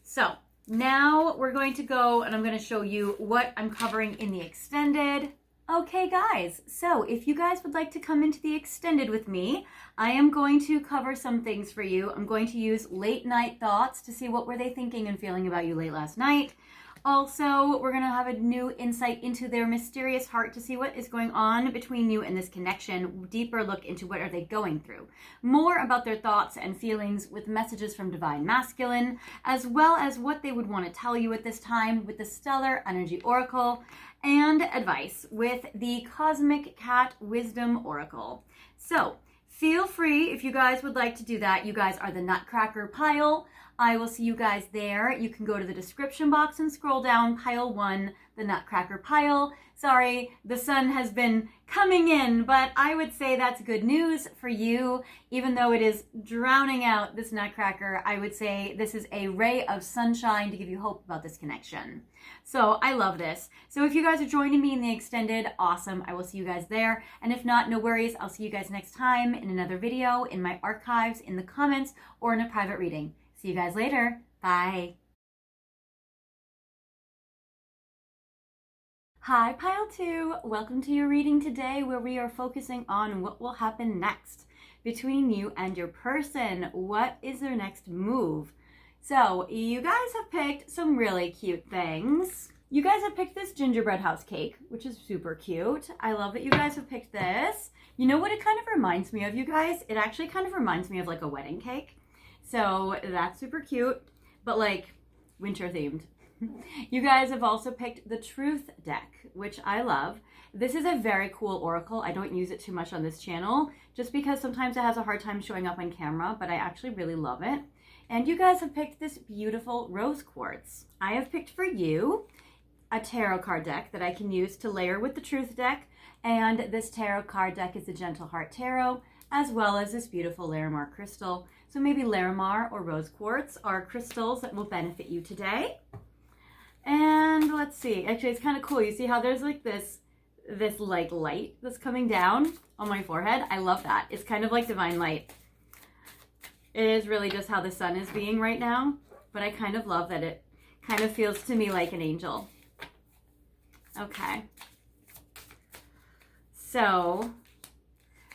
so now we're going to go and I'm going to show you what I'm covering in the extended. Okay guys, so if you guys would like to come into the extended with me, I am going to cover some things for you. I'm going to use late night thoughts to see what were they thinking and feeling about you late last night. Also, we're going to have a new insight into their mysterious heart to see what is going on between you and this connection. Deeper look into what are they going through. More about their thoughts and feelings with messages from Divine Masculine, as well as what they would want to tell you at this time with the Stellar Energy Oracle, and advice with the Cosmic Cat Wisdom Oracle. So feel free if you guys would like to do that. You guys are the Nutcracker pile. I will see you guys there. You can go to the description box and scroll down pile 1, the Nutcracker pile. Sorry, the sun has been coming in, but I would say that's good news for you. Even though it is drowning out this Nutcracker, I would say this is a ray of sunshine to give you hope about this connection. So I love this. So if you guys are joining me in the extended, awesome. I will see you guys there. And if not, no worries. I'll see you guys next time in another video, in my archives, in the comments, or in a private reading. See you guys later. Bye. Hi, Pile 2. Welcome to your reading today where we are focusing on what will happen next between you and your person. What is their next move? So you guys have picked some really cute things. You guys have picked this gingerbread house cake, which is super cute. I love that you guys have picked this. You know what it kind of reminds me of, you guys? It actually kind of reminds me of like a wedding cake. So that's super cute, but like winter themed. You guys have also picked the Truth deck, which I love. This is a very cool oracle. I don't use it too much on this channel just because sometimes it has a hard time showing up on camera, but I actually really love it. And you guys have picked this beautiful rose quartz. I have picked for you a tarot card deck that I can use to layer with the Truth deck. And this tarot card deck is the Gentle Heart Tarot, as well as this beautiful Larimar crystal. So maybe Larimar or rose quartz are crystals that will benefit you today. And let's see, actually it's kind of cool. You see how there's like this like light that's coming down on my forehead? I love that. It's kind of like divine light. It is really just how the sun is being right now, but I kind of love that it kind of feels to me like an angel. Okay. So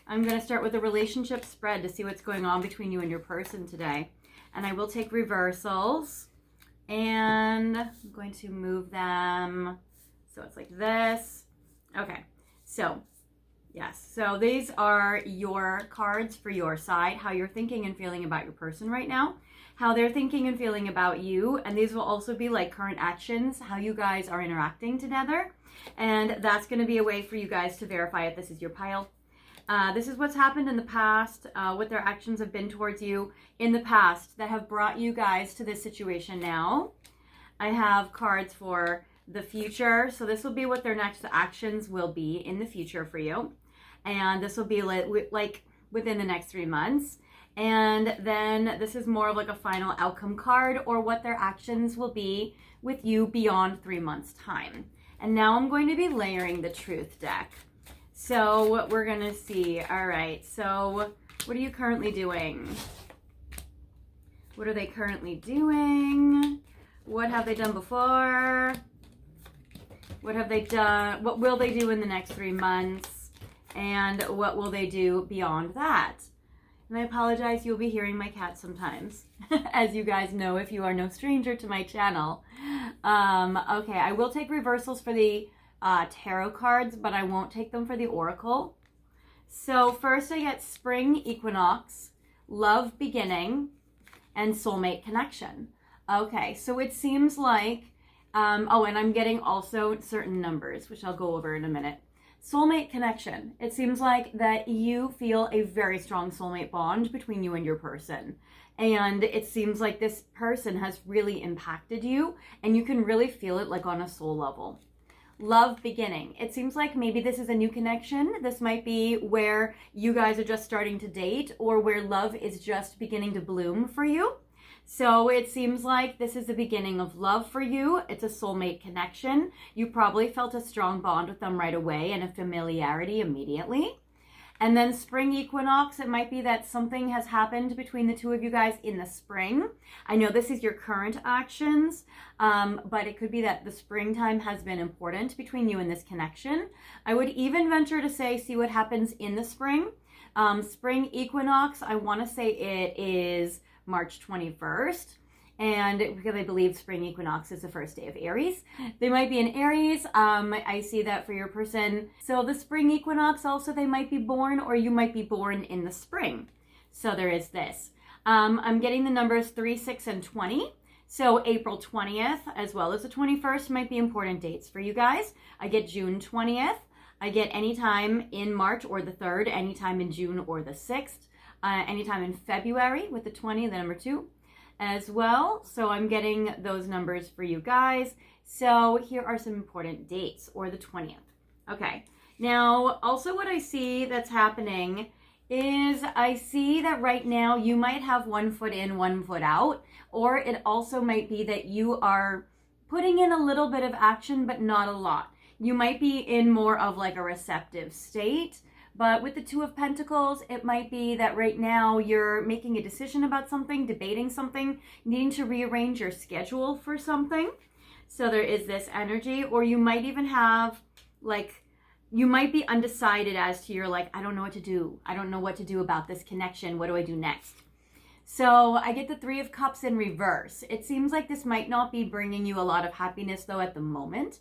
I'm going to start with a relationship spread to see what's going on between you and your person today. And I will take reversals and I'm going to move them so it's like this. Okay, so yes, so these are your cards for your side, how you're thinking and feeling about your person right now, how they're thinking and feeling about you, and these will also be like current actions, how you guys are interacting together, and that's going to be a way for you guys to verify if this is your pile. This is what's happened in the past, what their actions have been towards you in the past that have brought you guys to this situation now. I have cards for the future, so this will be what their next actions will be in the future for you. And this will be like within the next 3 months. And then this is more of like a final outcome card or what their actions will be with you beyond 3 months time. And now I'm going to be layering the Truth deck. So what we're going to see. All right. So what are you currently doing? What are they currently doing? What have they done before? What have they done? What will they do in the next 3 months? And what will they do beyond that? And I apologize, you'll be hearing my cat sometimes, as you guys know if you are no stranger to my channel. Okay, I will take reversals for the tarot cards, but I won't take them for the oracle. So first I get Spring Equinox, Love Beginning, and Soulmate Connection. Okay, so it seems like, oh, and I'm getting also certain numbers, which I'll go over in a minute. Soulmate connection. It seems like that you feel a very strong soulmate bond between you and your person. And it seems like this person has really impacted you and you can really feel it like on a soul level. Love beginning. It seems like maybe this is a new connection. This might be where you guys are just starting to date or where love is just beginning to bloom for you. So it seems like this is the beginning of love for you. It's a soulmate connection. You probably felt a strong bond with them right away and a familiarity immediately. And then spring equinox, it might be that something has happened between the two of you guys in the spring. I know this is your current actions, but it could be that the springtime has been important between you and this connection. I would even venture to say, see what happens in the spring. Spring equinox, I want to say it is March 21st. And because I believe spring equinox is the first day of Aries. They might be in Aries. I see that for your person. So the spring equinox also, they might be born, or you might be born in the spring. So there is this. I'm getting the numbers 3, 6, and 20. So April 20th as well as the 21st might be important dates for you guys. I get June 20th. I get anytime in March or the 3rd, anytime in June or the 6th, anytime in February with the 20, the number 2. As well. So I'm getting those numbers for you guys. So here are some important dates, or the 20th. Okay. Now, also what I see that's happening is I see that right now you might have one foot in, one foot out, or it also might be that you are putting in a little bit of action, but not a lot. You might be in more of like a receptive state. But with the Two of Pentacles, it might be that right now you're making a decision about something, debating something, needing to rearrange your schedule for something. So there is this energy, or you might even have like, you might be undecided as to, you're like, I don't know what to do. I don't know what to do about this connection. What do I do next? So I get the 3 of Cups in reverse. It seems like this might not be bringing you a lot of happiness though at the moment.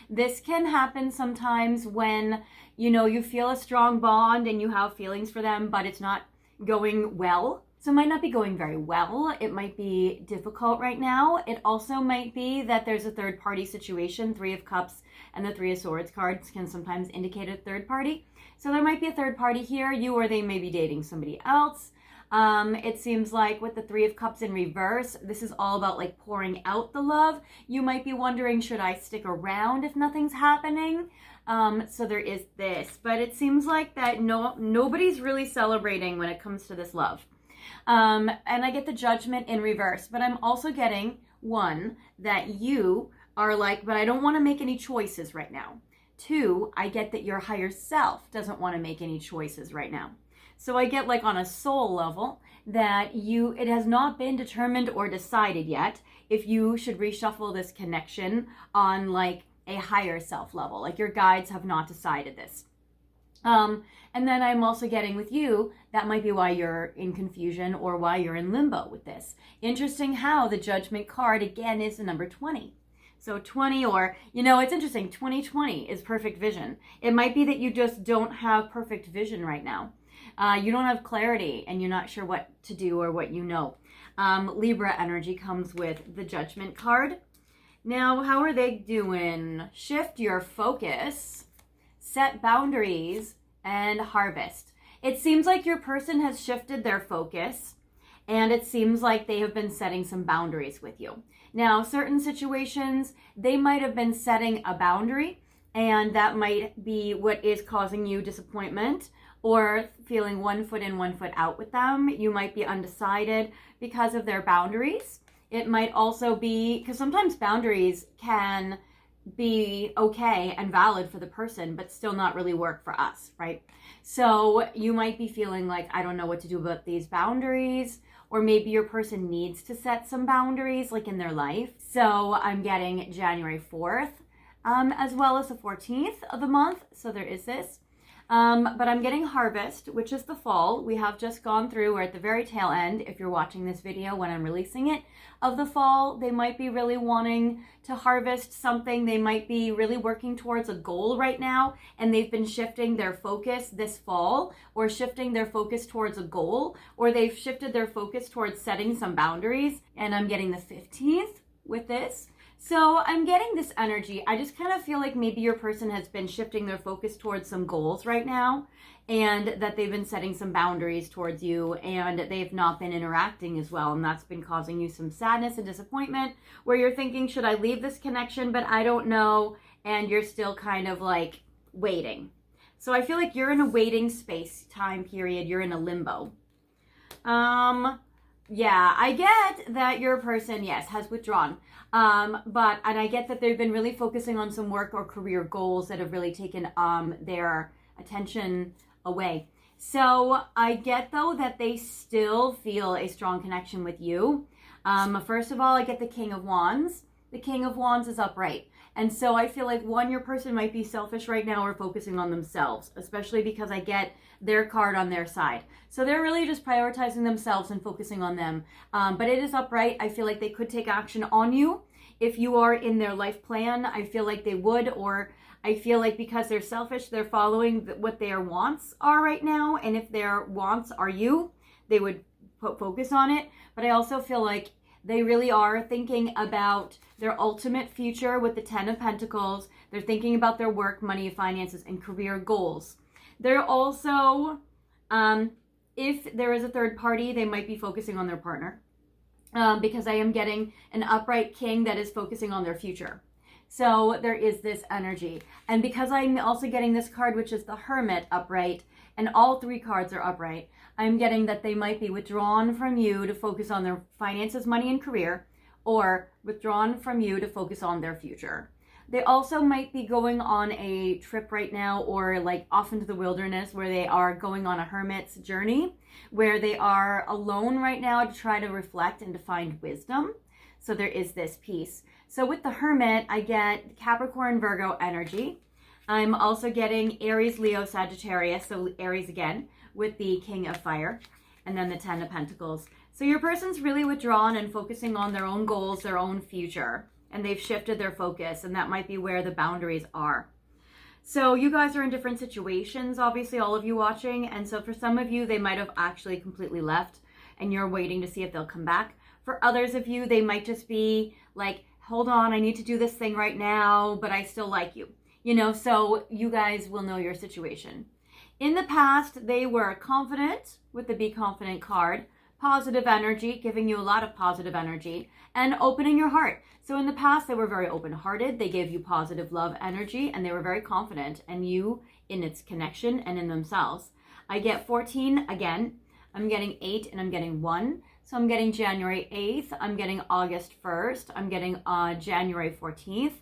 This can happen sometimes when, you know, you feel a strong bond and you have feelings for them, but it's not going well. So it might not be going very well. It might be difficult right now. It also might be that there's a third party situation. 3 of Cups and the 3 of Swords cards can sometimes indicate a third party. So there might be a third party here. You or they may be dating somebody else. It seems like with the 3 of Cups in reverse, this is all about like pouring out the love. You might be wondering, should I stick around if nothing's happening? So there is this, but it seems like that nobody's really celebrating when it comes to this love. And I get the Judgment in reverse, but I'm also getting one that you are like, but I don't want to make any choices right now. 2, I get that your higher self doesn't want to make any choices right now. So I get like on a soul level that it has not been determined or decided yet if you should reshuffle this connection on like a higher self level. Like your guides have not decided this. And then I'm also getting with you, that might be why you're in confusion or why you're in limbo with this. Interesting how the Judgment card again is the number 20. So 20, or, you know, it's interesting. 2020 is perfect vision. It might be that you just don't have perfect vision right now. You don't have clarity and you're not sure what to do or what you know. Libra energy comes with the Judgment card. Now, how are they doing? Shift your focus, set boundaries, and harvest. It seems like your person has shifted their focus, and it seems like they have been setting some boundaries with you. Now, certain situations, they might have been setting a boundary, and that might be what is causing you disappointment or feeling one foot in, one foot out with them. You might be undecided because of their boundaries. It might also be, because sometimes boundaries can be okay and valid for the person, but still not really work for us, right? So you might be feeling like, I don't know what to do about these boundaries, or maybe your person needs to set some boundaries like in their life. So I'm getting January 4th, as well as the 14th of the month. So there is this. But I'm getting harvest, which is the fall. We have just gone through, we're at the very tail end, if you're watching this video when I'm releasing it, of the fall. They might be really wanting to harvest something. They might be really working towards a goal right now, and they've been shifting their focus this fall, or shifting their focus towards a goal, or they've shifted their focus towards setting some boundaries. And I'm getting the 15th with this. So I'm getting this energy. I just kind of feel like maybe your person has been shifting their focus towards some goals right now, and that they've been setting some boundaries towards you, and they've not been interacting as well. And that's been causing you some sadness and disappointment, where you're thinking, should I leave this connection? But I don't know. And you're still kind of like waiting. So I feel like you're in a waiting space time period. You're in a limbo. Yeah, I get that your person, yes, has withdrawn. And I get that they've been really focusing on some work or career goals that have really taken their attention away. So I get though that they still feel a strong connection with you. First of all, I get the King of Wands. The King of Wands is upright. And so I feel like your person might be selfish right now or focusing on themselves, especially because I get their card on their side. So they're really just prioritizing themselves and focusing on them. But it is upright. I feel like they could take action on you. If you are in their life plan, I feel like they would, or I feel like because they're selfish, they're following what their wants are right now. And if their wants are you, they would focus on it. But I also feel like they really are thinking about their ultimate future with the 10 of Pentacles. They're thinking about their work, money, finances, and career goals. They're also, if there is a third party, they might be focusing on their partner. Because I am getting an upright king that is focusing on their future. So there is this energy. And because I'm also getting this card, which is the Hermit upright, and all three cards are upright, I'm getting that they might be withdrawn from you to focus on their finances, money, and career, or withdrawn from you to focus on their future. They also might be going on a trip right now, or like off into the wilderness, where they are going on a hermit's journey, where they are alone right now to try to reflect and to find wisdom. So there is this piece. So with the Hermit, I get Capricorn, Virgo energy. I'm also getting Aries, Leo, Sagittarius, so Aries again, with the King of Fire, and then the 10 of Pentacles. So your person's really withdrawn and focusing on their own goals, their own future, and they've shifted their focus, and that might be where the boundaries are. So you guys are in different situations, obviously, all of you watching, and so for some of you, they might have actually completely left, and you're waiting to see if they'll come back. For others of you, they might just be like, hold on, I need to do this thing right now, but I still like you. You know, so you guys will know your situation. In the past, they were confident with the Be Confident card, positive energy, giving you a lot of positive energy, and opening your heart. So in the past, they were very open-hearted. They gave you positive love energy, and they were very confident in you, in its connection, and in themselves. I get 14 again. I'm getting 8, and I'm getting 1. So I'm getting January 8th. I'm getting August 1st. I'm getting January 14th.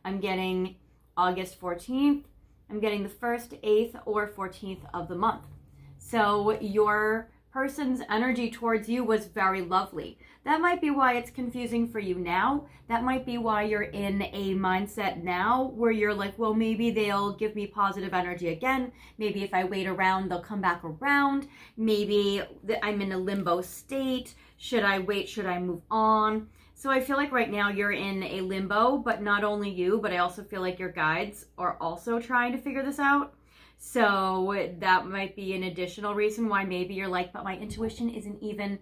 I'm getting August 14th. I'm getting the 1st, 8th, or 14th of the month. So your person's energy towards you was very lovely. That might be why it's confusing for you now. That might be why you're in a mindset now where you're like, well, maybe they'll give me positive energy again. Maybe if I wait around, they'll come back around. Maybe I'm in a limbo state. Should I wait? Should I move on? So I feel like right now you're in a limbo, but not only you, but I also feel like your guides are also trying to figure this out. So that might be an additional reason why maybe you're like, but my intuition isn't even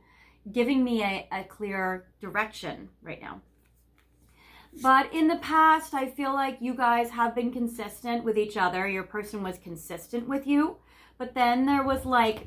giving me a clear direction right now. But in the past, I feel like you guys have been consistent with each other. Your person was consistent with you, but then there was like,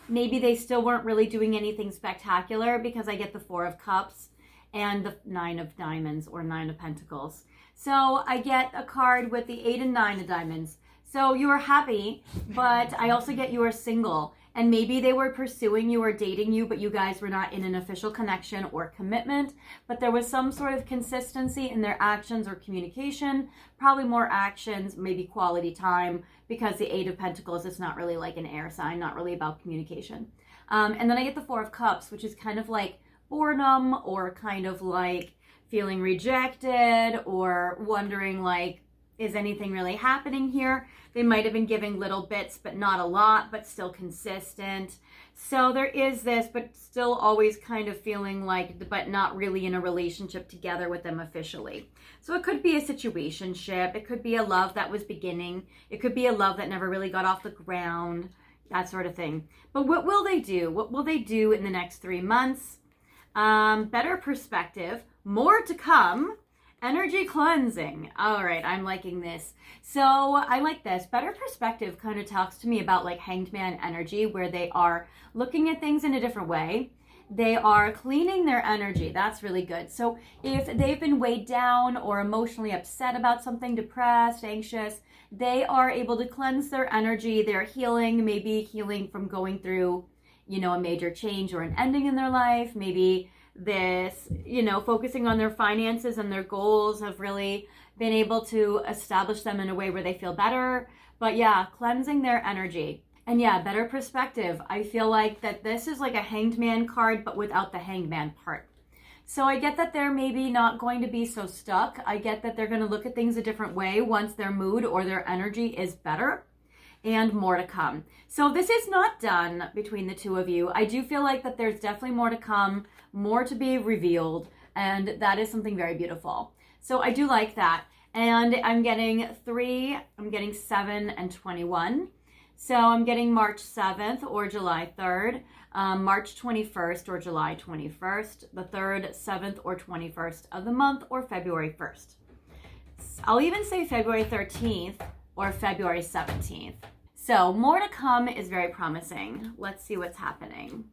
maybe they still weren't really doing anything spectacular, because I get the 4 of Cups and the 9 of Diamonds, or 9 of Pentacles. So I get a card with the 8 and 9 of Diamonds. So you are happy, but I also get you are single. And maybe they were pursuing you or dating you, but you guys were not in an official connection or commitment. But there was some sort of consistency in their actions or communication. Probably more actions, maybe quality time, because the 8 of Pentacles is not really like an air sign, not really about communication. And then I get the 4 of Cups, which is kind of like boredom, or kind of like feeling rejected, or wondering like, is anything really happening here? They might have been giving little bits, but not a lot, but still consistent. So there is this, but still always kind of feeling like, but not really in a relationship together with them officially. So it could be a situationship. It could be a love that was beginning. It could be a love that never really got off the ground, that sort of thing. But what will they do? What will they do in the next 3 months? Better perspective, more to come. Energy cleansing. All right, I'm liking this. So I like this. Better perspective kind of talks to me about like Hanged Man energy, where they are looking at things in a different way. They are cleaning their energy. That's really good. So if they've been weighed down or emotionally upset about something, depressed, anxious, they are able to cleanse their energy. They're healing, maybe healing from going through, you know, a major change or an ending in their life. Maybe this, you know, focusing on their finances and their goals have really been able to establish them in a way where they feel better. But yeah, cleansing their energy. And yeah, better perspective. I feel like that this is like a hanged man card, but without the hanged man part. So I get that they're maybe not going to be so stuck. I get that they're going to look at things a different way once their mood or their energy is better, and more to come. So this is not done between the two of you. I do feel like that there's definitely more to come, more to be revealed, and that is something very beautiful. So I do like that. And I'm getting 3, I'm getting 7 and 21. So I'm getting March 7th or July 3rd, March 21st or July 21st, the 3rd, 7th, or 21st of the month, or February 1st. I'll even say February 13th or February 17th. So more to come is very promising. Let's see what's happening.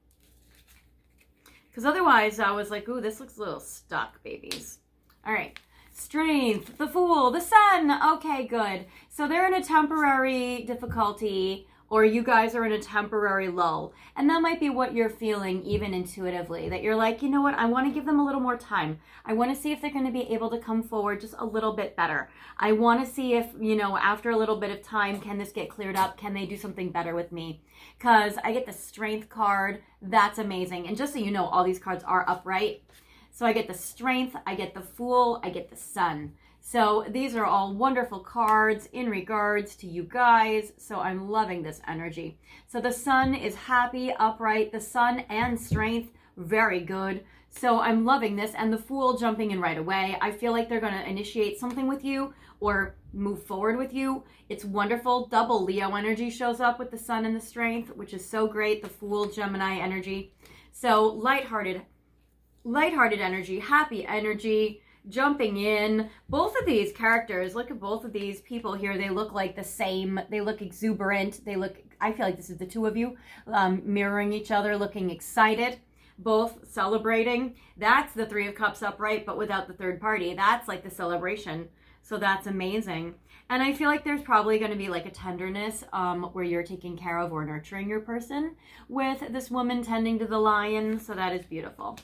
Because otherwise I was like, ooh, this looks a little stuck, babies. All right. Strength, the Fool, the Sun. Okay, good. So they're in a temporary difficulty, or you guys are in a temporary lull. And that might be what you're feeling even intuitively, that you're like, you know what, I want to give them a little more time. I want to see if they're going to be able to come forward just a little bit better. I want to see if, you know, after a little bit of time, can this get cleared up? Can they do something better with me? Because I get the Strength card. That's amazing. And just so you know, all these cards are upright. So I get the Strength, I get the Fool, I get the Sun. So these are all wonderful cards in regards to you guys. So I'm loving this energy. So the Sun is happy, upright. The Sun and Strength, very good. So I'm loving this. And the Fool jumping in right away. I feel like they're going to initiate something with you or move forward with you. It's wonderful. Double Leo energy shows up with the Sun and the Strength, which is so great. The Fool, Gemini energy. So lighthearted energy, happy energy, jumping in. Both of these characters, look at both of these people here. They look like the same. They look exuberant. I feel like this is the two of you mirroring each other, looking excited, both celebrating. That's the Three of Cups upright, but without the third party. That's like the celebration. So that's amazing. And I feel like there's probably going to be like a tenderness where you're taking care of or nurturing your person with this woman tending to the lion. So that is beautiful.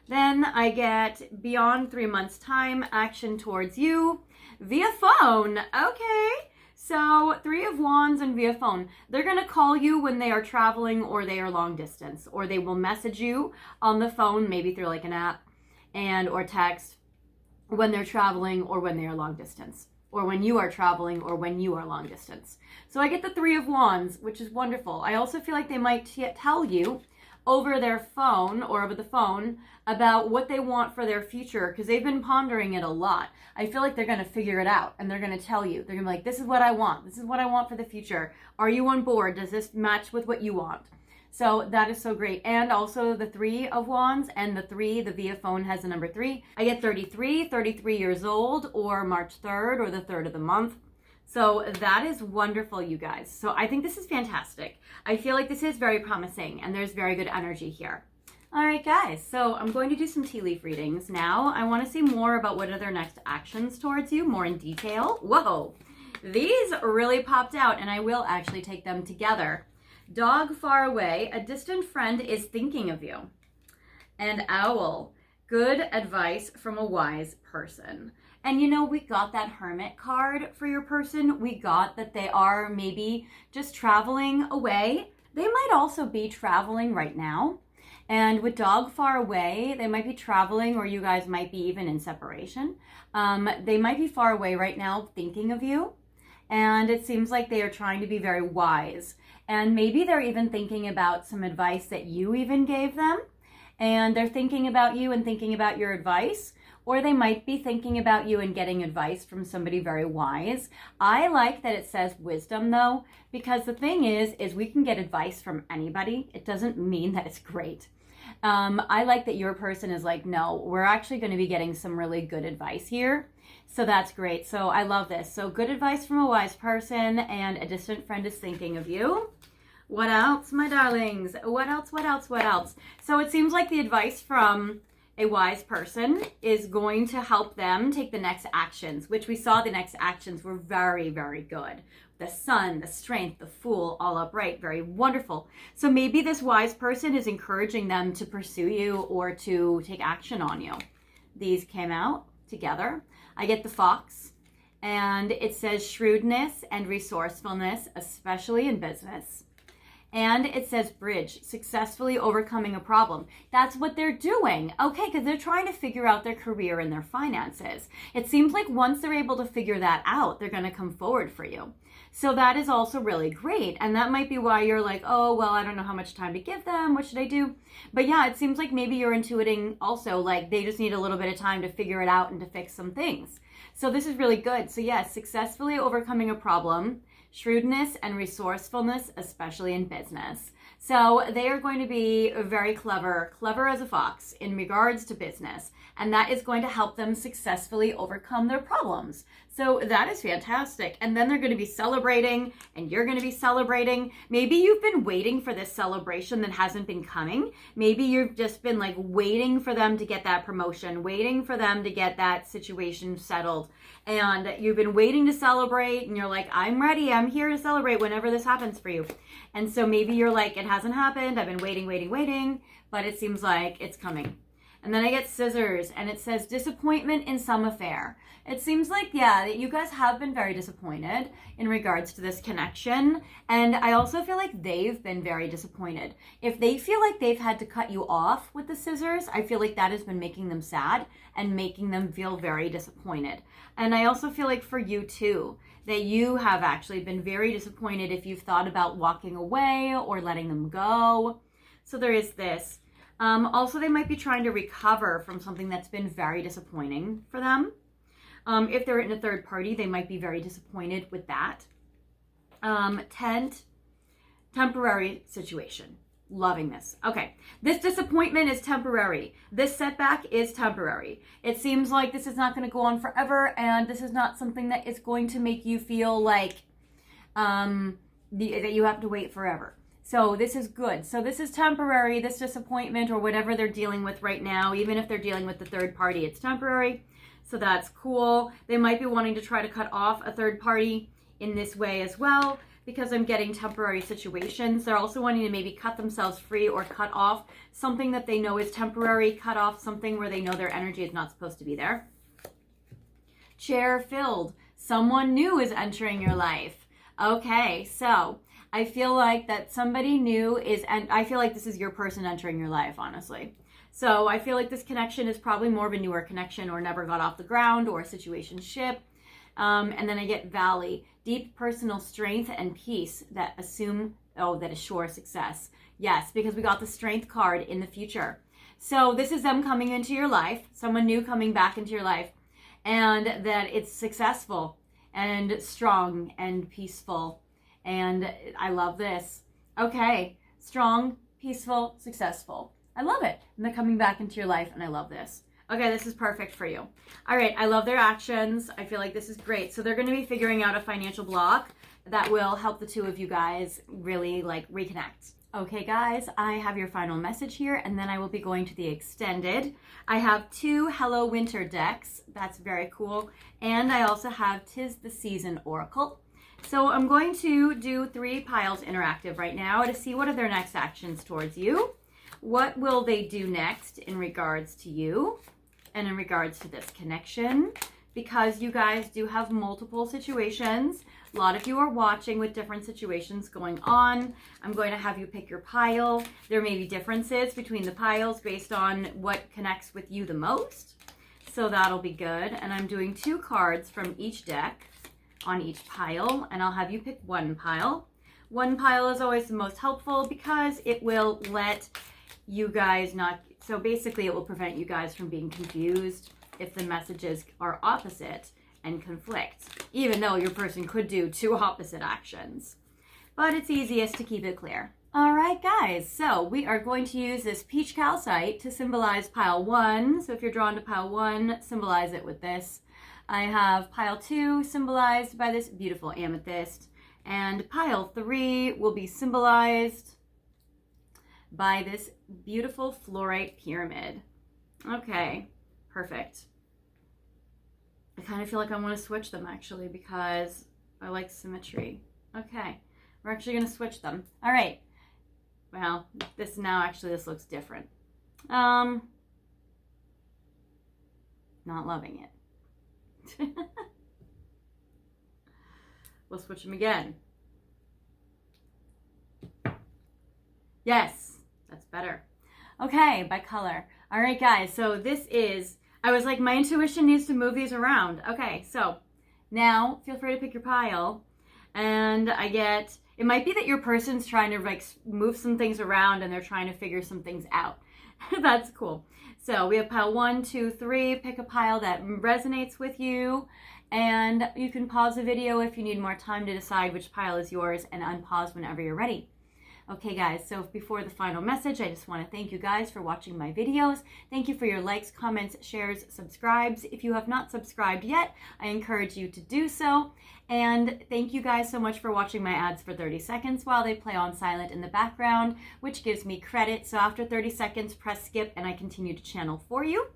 Then I get beyond 3 months' time, action towards you via phone. Okay. So 3 of Wands and via phone. They're going to call you when they are traveling or they are long distance, or they will message you on the phone, maybe through like an app or text when they're traveling or when they are long distance, or when you are traveling or when you are long distance. So I get the 3 of Wands, which is wonderful. I also feel like they might tell you over their phone or over the phone about what they want for their future, because they've been pondering it a lot. I feel like they're going to figure it out and they're going to tell you. They're going to be like, this is what I want. This is what I want for the future. Are you on board? Does this match with what you want? So that is so great. And also the 3 of Wands and the via phone has the number 3. I get 33 years old, or March 3rd or the 3rd of the month. So that is wonderful, you guys. So I think this is fantastic. I feel like this is very promising and there's very good energy here. All right, guys. So I'm going to do some tea leaf readings now. I want to see more about what are their next actions towards you, more in detail. Whoa, these really popped out, and I will actually take them together. Dog far away, a distant friend is thinking of you. And Owl, good advice from a wise person. And you know, we got that Hermit card for your person. We got that they are maybe just traveling away. They might also be traveling right now. And with Dog far away, they might be traveling, or you guys might be even in separation. They might be far away right now thinking of you. And it seems like they are trying to be very wise. And maybe they're even thinking about some advice that you even gave them. And they're thinking about you and thinking about your advice. Or they might be thinking about you and getting advice from somebody very wise. I like that it says wisdom, though, because the thing is we can get advice from anybody. It doesn't mean that it's great. I like that your person is like, no, we're actually going to be getting some really good advice here. So that's great. So I love this. So good advice from a wise person, and a distant friend is thinking of you. What else, my darlings? What else? So it seems like the advice from a wise person is going to help them take the next actions, which we saw the next actions were very, very good. The Sun, the Strength, the Fool, all upright, very wonderful. So maybe this wise person is encouraging them to pursue you or to take action on you. These came out together. I get the Fox, and it says shrewdness and resourcefulness, especially in business. And it says bridge, successfully overcoming a problem. That's what they're doing. Okay, because they're trying to figure out their career and their finances. It seems like once they're able to figure that out, they're going to come forward for you. So that is also really great. And that might be why you're like, oh, well, I don't know how much time to give them. What should I do? But yeah, it seems like maybe you're intuiting also like they just need a little bit of time to figure it out and to fix some things. So this is really good. So yes, successfully overcoming a problem, shrewdness and resourcefulness, especially in business. So they are going to be very clever as a fox in regards to business. And that is going to help them successfully overcome their problems. So that is fantastic. And then they're going to be celebrating and you're going to be celebrating. Maybe you've been waiting for this celebration that hasn't been coming. Maybe you've just been like waiting for them to get that promotion, waiting for them to get that situation settled. And you've been waiting to celebrate and you're like, I'm ready. I'm here to celebrate whenever this happens for you. And so maybe you're like, it hasn't happened. I've been waiting, but it seems like it's coming. And then I get scissors and it says disappointment in some affair. It seems like, yeah, that you guys have been very disappointed in regards to this connection. And I also feel like they've been very disappointed. If they feel like they've had to cut you off with the scissors, I feel like that has been making them sad and making them feel very disappointed. And I also feel like for you too, that you have actually been very disappointed if you've thought about walking away or letting them go. So there is this. Also, they might be trying to recover from something that's been very disappointing for them. If they're in a third party, they might be very disappointed with that. Temporary situation. Loving this. Okay, this disappointment is temporary. This setback is temporary. It seems like this is not going to go on forever, and this is not something that is going to make you feel like that you have to wait forever. So this is good. So this is temporary, this disappointment or whatever they're dealing with right now. Even if they're dealing with the third party, it's temporary. So that's cool. They might be wanting to try to cut off a third party in this way as well, because I'm getting temporary situations. They're also wanting to maybe cut themselves free or cut off something that they know is temporary, cut off something where they know their energy is not supposed to be there. Chair filled. Someone new is entering your life. Okay, so I feel like that somebody new is, and I feel like this is your person entering your life, honestly. So I feel like this connection is probably more of a newer connection or never got off the ground or a situationship. And then I get valley, deep personal strength and peace that assure success. Yes, because we got the strength card in the future. So this is them coming into your life, someone new coming back into your life, and that it's successful and strong and peaceful. And I love this. Okay, strong, peaceful, successful. I love it. And they're coming back into your life, and I love this. Okay, this is perfect for you. All right, I love their actions. I feel like this is great. So they're going to be figuring out a financial block that will help the two of you guys really like reconnect. Okay, guys, I have your final message here, and then I will be going to the extended. I have 2 Hello Winter decks. That's very cool. And I also have 'Tis the Season Oracle. So I'm going to do 3 piles interactive right now to see what are their next actions towards you. What will they do next in regards to you and in regards to this connection? Because you guys do have multiple situations. A lot of you are watching with different situations going on. I'm going to have you pick your pile. There may be differences between the piles based on what connects with you the most. So that'll be good. And I'm doing 2 cards from each deck on each pile, and I'll have you pick 1 pile. 1 pile is always the most helpful because it will let you guys so basically it will prevent you guys from being confused if the messages are opposite and conflict, even though your person could do 2 opposite actions. But it's easiest to keep it clear. All right, guys, so we are going to use this peach calcite to symbolize pile 1. So if you're drawn to pile 1, symbolize it with this. I have pile 2 symbolized by this beautiful amethyst, and pile 3 will be symbolized by this beautiful fluorite pyramid. Okay, perfect. I kind of feel like I want to switch them actually because I like symmetry. Okay, we're actually going to switch them. All right. Well, this looks different. Not loving it. We'll switch them again. Yes, that's better. Okay, by color. All right, guys, so this is, I was like, my intuition needs to move these around. Okay, so now feel free to pick your pile. And I get, it might be that your person's trying to like move some things around and they're trying to figure some things out. That's cool. So we have pile 1, 2, 3. Pick a pile that resonates with you. And you can pause the video if you need more time to decide which pile is yours, and unpause whenever you're ready. Okay guys, so before the final message, I just want to thank you guys for watching my videos. Thank you for your likes, comments, shares, subscribes. If you have not subscribed yet, I encourage you to do so. And thank you guys so much for watching my ads for 30 seconds while they play on silent in the background, which gives me credit. So after 30 seconds, press skip and I continue to channel for you.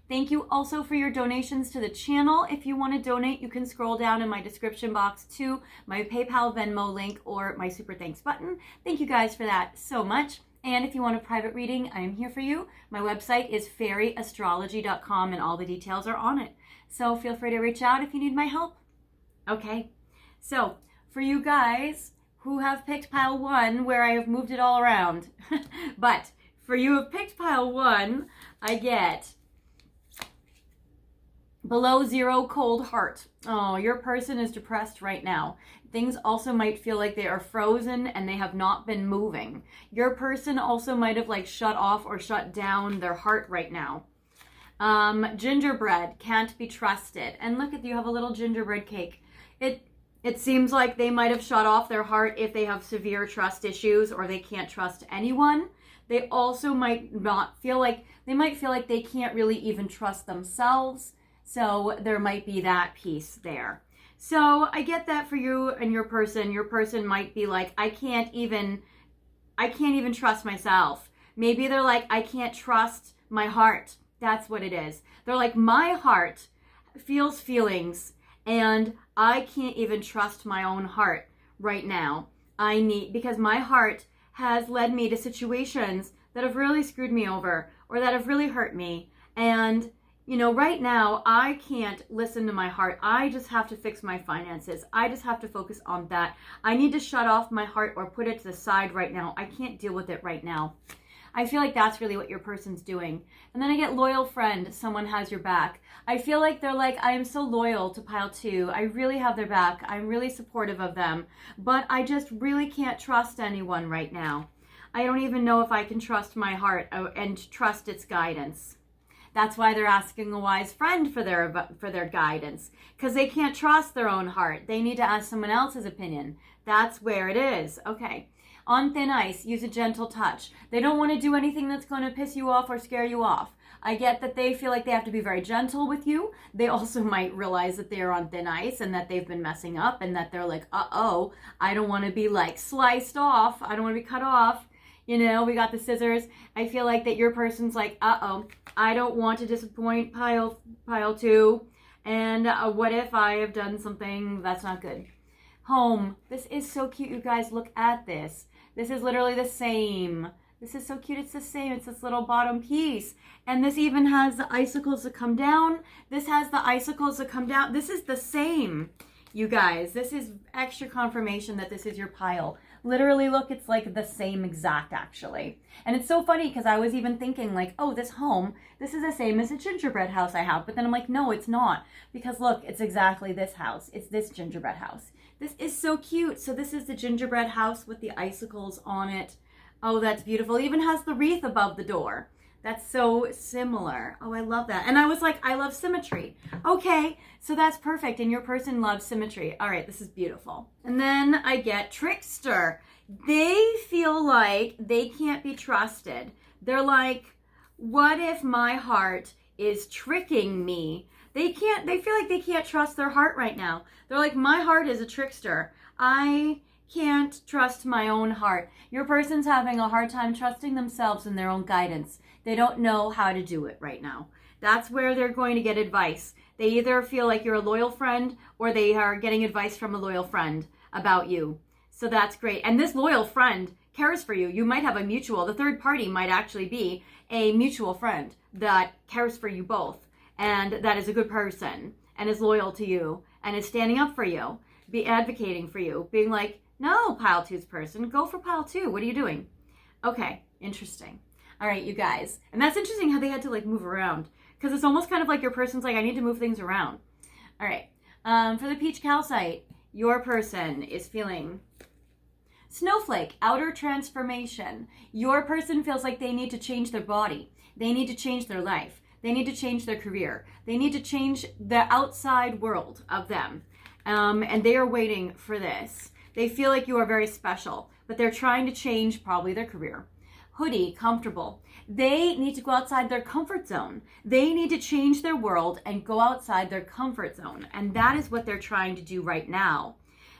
Thank you also for your donations to the channel. If you want to donate, you can scroll down in my description box to my PayPal, Venmo link, or my super thanks button. Thank you guys for that so much. And if you want a private reading, I am here for you. My website is fairyastrology.com and all the details are on it. So feel free to reach out if you need my help. Okay, so for you guys who have picked pile 1, where I have moved it all around, but for you who have picked pile 1, I get below 0, cold heart. Oh, your person is depressed right now. Things also might feel like they are frozen and they have not been moving. Your person also might have like shut off or shut down their heart right now. Gingerbread, can't be trusted. And look at you have a little gingerbread cake. It seems like they might have shut off their heart if they have severe trust issues or they can't trust anyone. They also might not feel like, they might feel like they can't really even trust themselves. So there might be that piece there. So I get that for you and your person. Your person might be like, I can't even trust myself. Maybe they're like, I can't trust my heart. That's what it is. They're like, my heart feels feelings and I can't even trust my own heart right now. Because my heart has led me to situations that have really screwed me over or that have really hurt me. And you know, right now, I can't listen to my heart. I just have to fix my finances. I just have to focus on that. I need to shut off my heart or put it to the side right now. I can't deal with it right now. I feel like that's really what your person's doing. And then I get loyal friend, someone has your back. I feel like they're like, I am so loyal to pile 2. I really have their back. I'm really supportive of them. But I just really can't trust anyone right now. I don't even know if I can trust my heart and trust its guidance. That's why they're asking a wise friend for their guidance, because they can't trust their own heart. They need to ask someone else's opinion. That's where it is. Okay. On thin ice, use a gentle touch. They don't want to do anything that's going to piss you off or scare you off. I get that they feel like they have to be very gentle with you. They also might realize that they're on thin ice and that they've been messing up and that they're like, uh-oh, I don't want to be like sliced off. I don't want to be cut off. You know, we got the scissors. I feel like that your person's like, uh-oh, I don't want to disappoint pile 2. And what if I have done something that's not good? Home. This is so cute, you guys. Look at this. This is literally the same. This is so cute. It's the same. It's this little bottom piece. And this even has the icicles that come down. This has the icicles that come down. This is the same, you guys. This is extra confirmation that this is your pile. Literally, look, it's like the same exact, actually. And it's so funny because I was even thinking like, oh, this home, this is the same as a gingerbread house I have. But then I'm like, no, it's not. Because look, it's exactly this house. It's this gingerbread house. This is so cute. So this is the gingerbread house with the icicles on it. Oh, that's beautiful. It even has the wreath above the door. That's so similar. Oh, I love that. And I was like, I love symmetry. Okay, so that's perfect. And your person loves symmetry. All right, this is beautiful. And then I get trickster. They feel like they can't be trusted. They're like, what if my heart is tricking me? They feel like they can't trust their heart right now. They're like, my heart is a trickster. I can't trust my own heart. Your person's having a hard time trusting themselves and their own guidance. They don't know how to do it right now. That's where they're going to get advice. They either feel like you're a loyal friend or they are getting advice from a loyal friend about you. So that's great. And this loyal friend cares for you. You might have a mutual. The third party might actually be a mutual friend that cares for you both and that is a good person and is loyal to you and is standing up for you, be advocating for you, being like, no, pile 2's person, go for pile 2. What are you doing? Okay, interesting. All right, you guys. And that's interesting how they had to like move around, because it's almost kind of like your person's like, I need to move things around. All right. For the peach calcite, your person is feeling snowflake, outer transformation. Your person feels like they need to change their body. They need to change their life. They need to change their career. They need to change the outside world of them. And they are waiting for this. They feel like you are very special, but they're trying to change probably their career. Hoodie, comfortable. They need to go outside their comfort zone. They need to change their world and go outside their comfort zone. And that is what they're trying to do right now.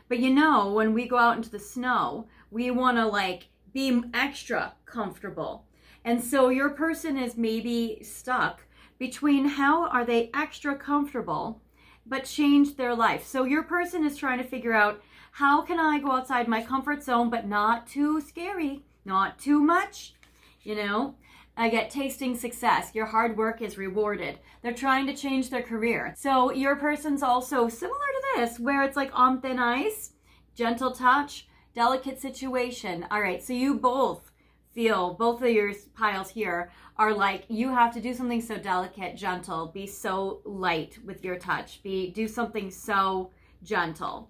But you know, when we go out into the snow, we want to like be extra comfortable. And so your person is maybe stuck between how are they extra comfortable but change their life. So your person is trying to figure out, how can I go outside my comfort zone but not too scary, not too much? You know, I get tasting success. Your hard work is rewarded. They're trying to change their career. So your person's also similar to this, where it's like on thin ice, gentle touch, delicate situation. All right, so you both feel, both of your piles here are like, you have to do something so delicate, gentle, be so light with your touch, do something so gentle.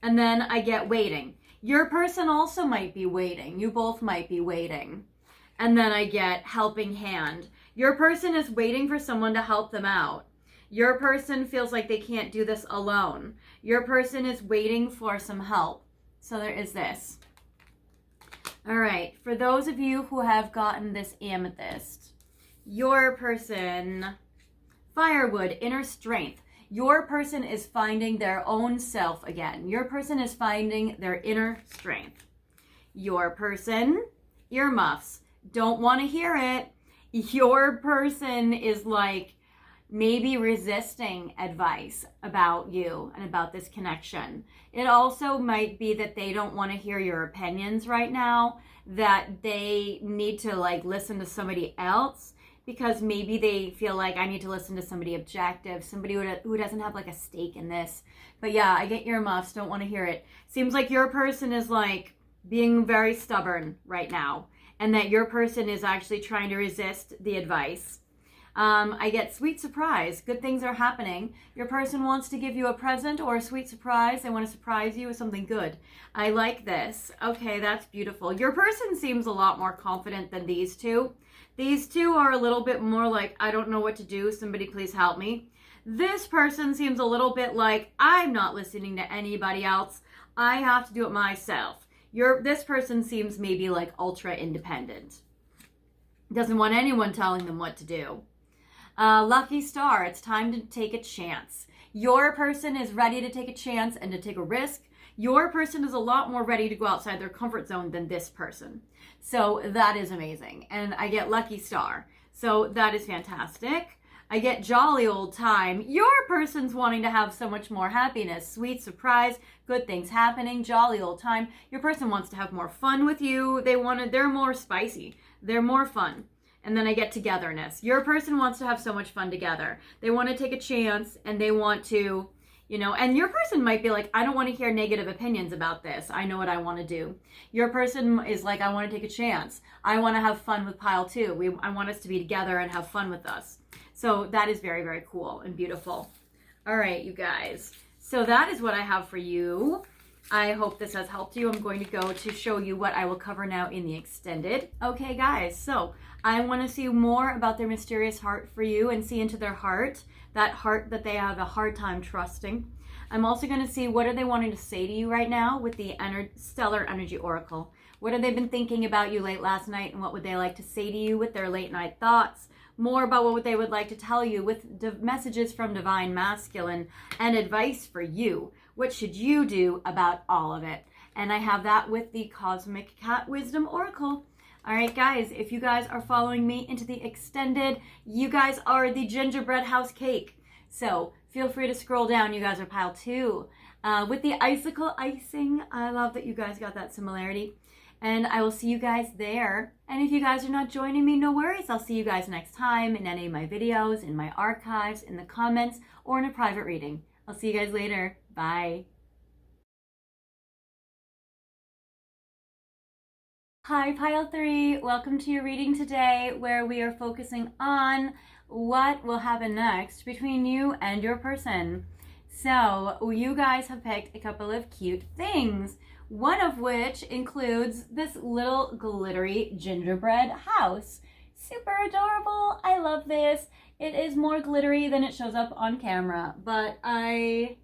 And then I get waiting. Your person also might be waiting. You both might be waiting. And then I get helping hand. Your person is waiting for someone to help them out. Your person feels like they can't do this alone. Your person is waiting for some help. So there is this. All right, for those of you who have gotten this amethyst, your person, firewood, inner strength. Your person is finding their own self again. Your person is finding their inner strength. Your person, earmuffs, don't want to hear it. Your person is like maybe resisting advice about you and about this connection. It also might be that they don't want to hear your opinions right now, that they need to like listen to somebody else, because maybe they feel like, I need to listen to somebody objective, somebody who doesn't have like a stake in this. But yeah, I get earmuffs, don't want to hear it. Seems like your person is like being very stubborn right now, and that your person is actually trying to resist the advice. I get sweet surprise. Good things are happening. Your person wants to give you a present or a sweet surprise. They want to surprise you with something good. I like this. Okay, that's beautiful. Your person seems a lot more confident than these two. These two are a little bit more like, I don't know what to do. Somebody please help me. This person seems a little bit like, I'm not listening to anybody else. I have to do it myself. This person seems maybe like ultra independent. Doesn't want anyone telling them what to do. Lucky star, it's time to take a chance. Your person is ready to take a chance and to take a risk. Your person is a lot more ready to go outside their comfort zone than this person. So that is amazing. And I get lucky star. So that is fantastic. I get jolly old time. Your person's wanting to have so much more happiness, sweet surprise, good things happening, jolly old time. Your person wants to have more fun with you. They're more spicy. They're more fun. And then I get togetherness. Your person wants to have so much fun together. They want to take a chance, and they want to, you know, and your person might be like, I don't want to hear negative opinions about this. I know what I want to do. Your person is like, I want to take a chance. I want to have fun with pile 2. I want us to be together and have fun with us. So that is very, very cool and beautiful. All right, you guys. So that is what I have for you. I hope this has helped you. I'm going to go to show you what I will cover now in the extended. Okay, guys, so I want to see more about their mysterious heart for you and see into their heart, that heart that they have a hard time trusting. I'm also going to see what are they wanting to say to you right now with the Stellar Energy Oracle. What have they been thinking about you late last night, and what would they like to say to you with their late night thoughts? More about what they would like to tell you with messages from Divine Masculine and advice for you. What should you do about all of it? And I have that with the Cosmic Cat Wisdom Oracle. All right, guys, if you guys are following me into the extended, you guys are the Gingerbread House Cake. So feel free to scroll down. You guys are pile 2. With the icicle icing, I love that you guys got that similarity. And I will see you guys there. And if you guys are not joining me, no worries. I'll see you guys next time in any of my videos, in my archives, in the comments, or in a private reading. I'll see you guys later. Bye. Hi, Pile 3. Welcome to your reading today, where we are focusing on what will happen next between you and your person. So, you guys have picked a couple of cute things, one of which includes this little glittery gingerbread house. Super adorable. I love this. It is more glittery than it shows up on camera, but I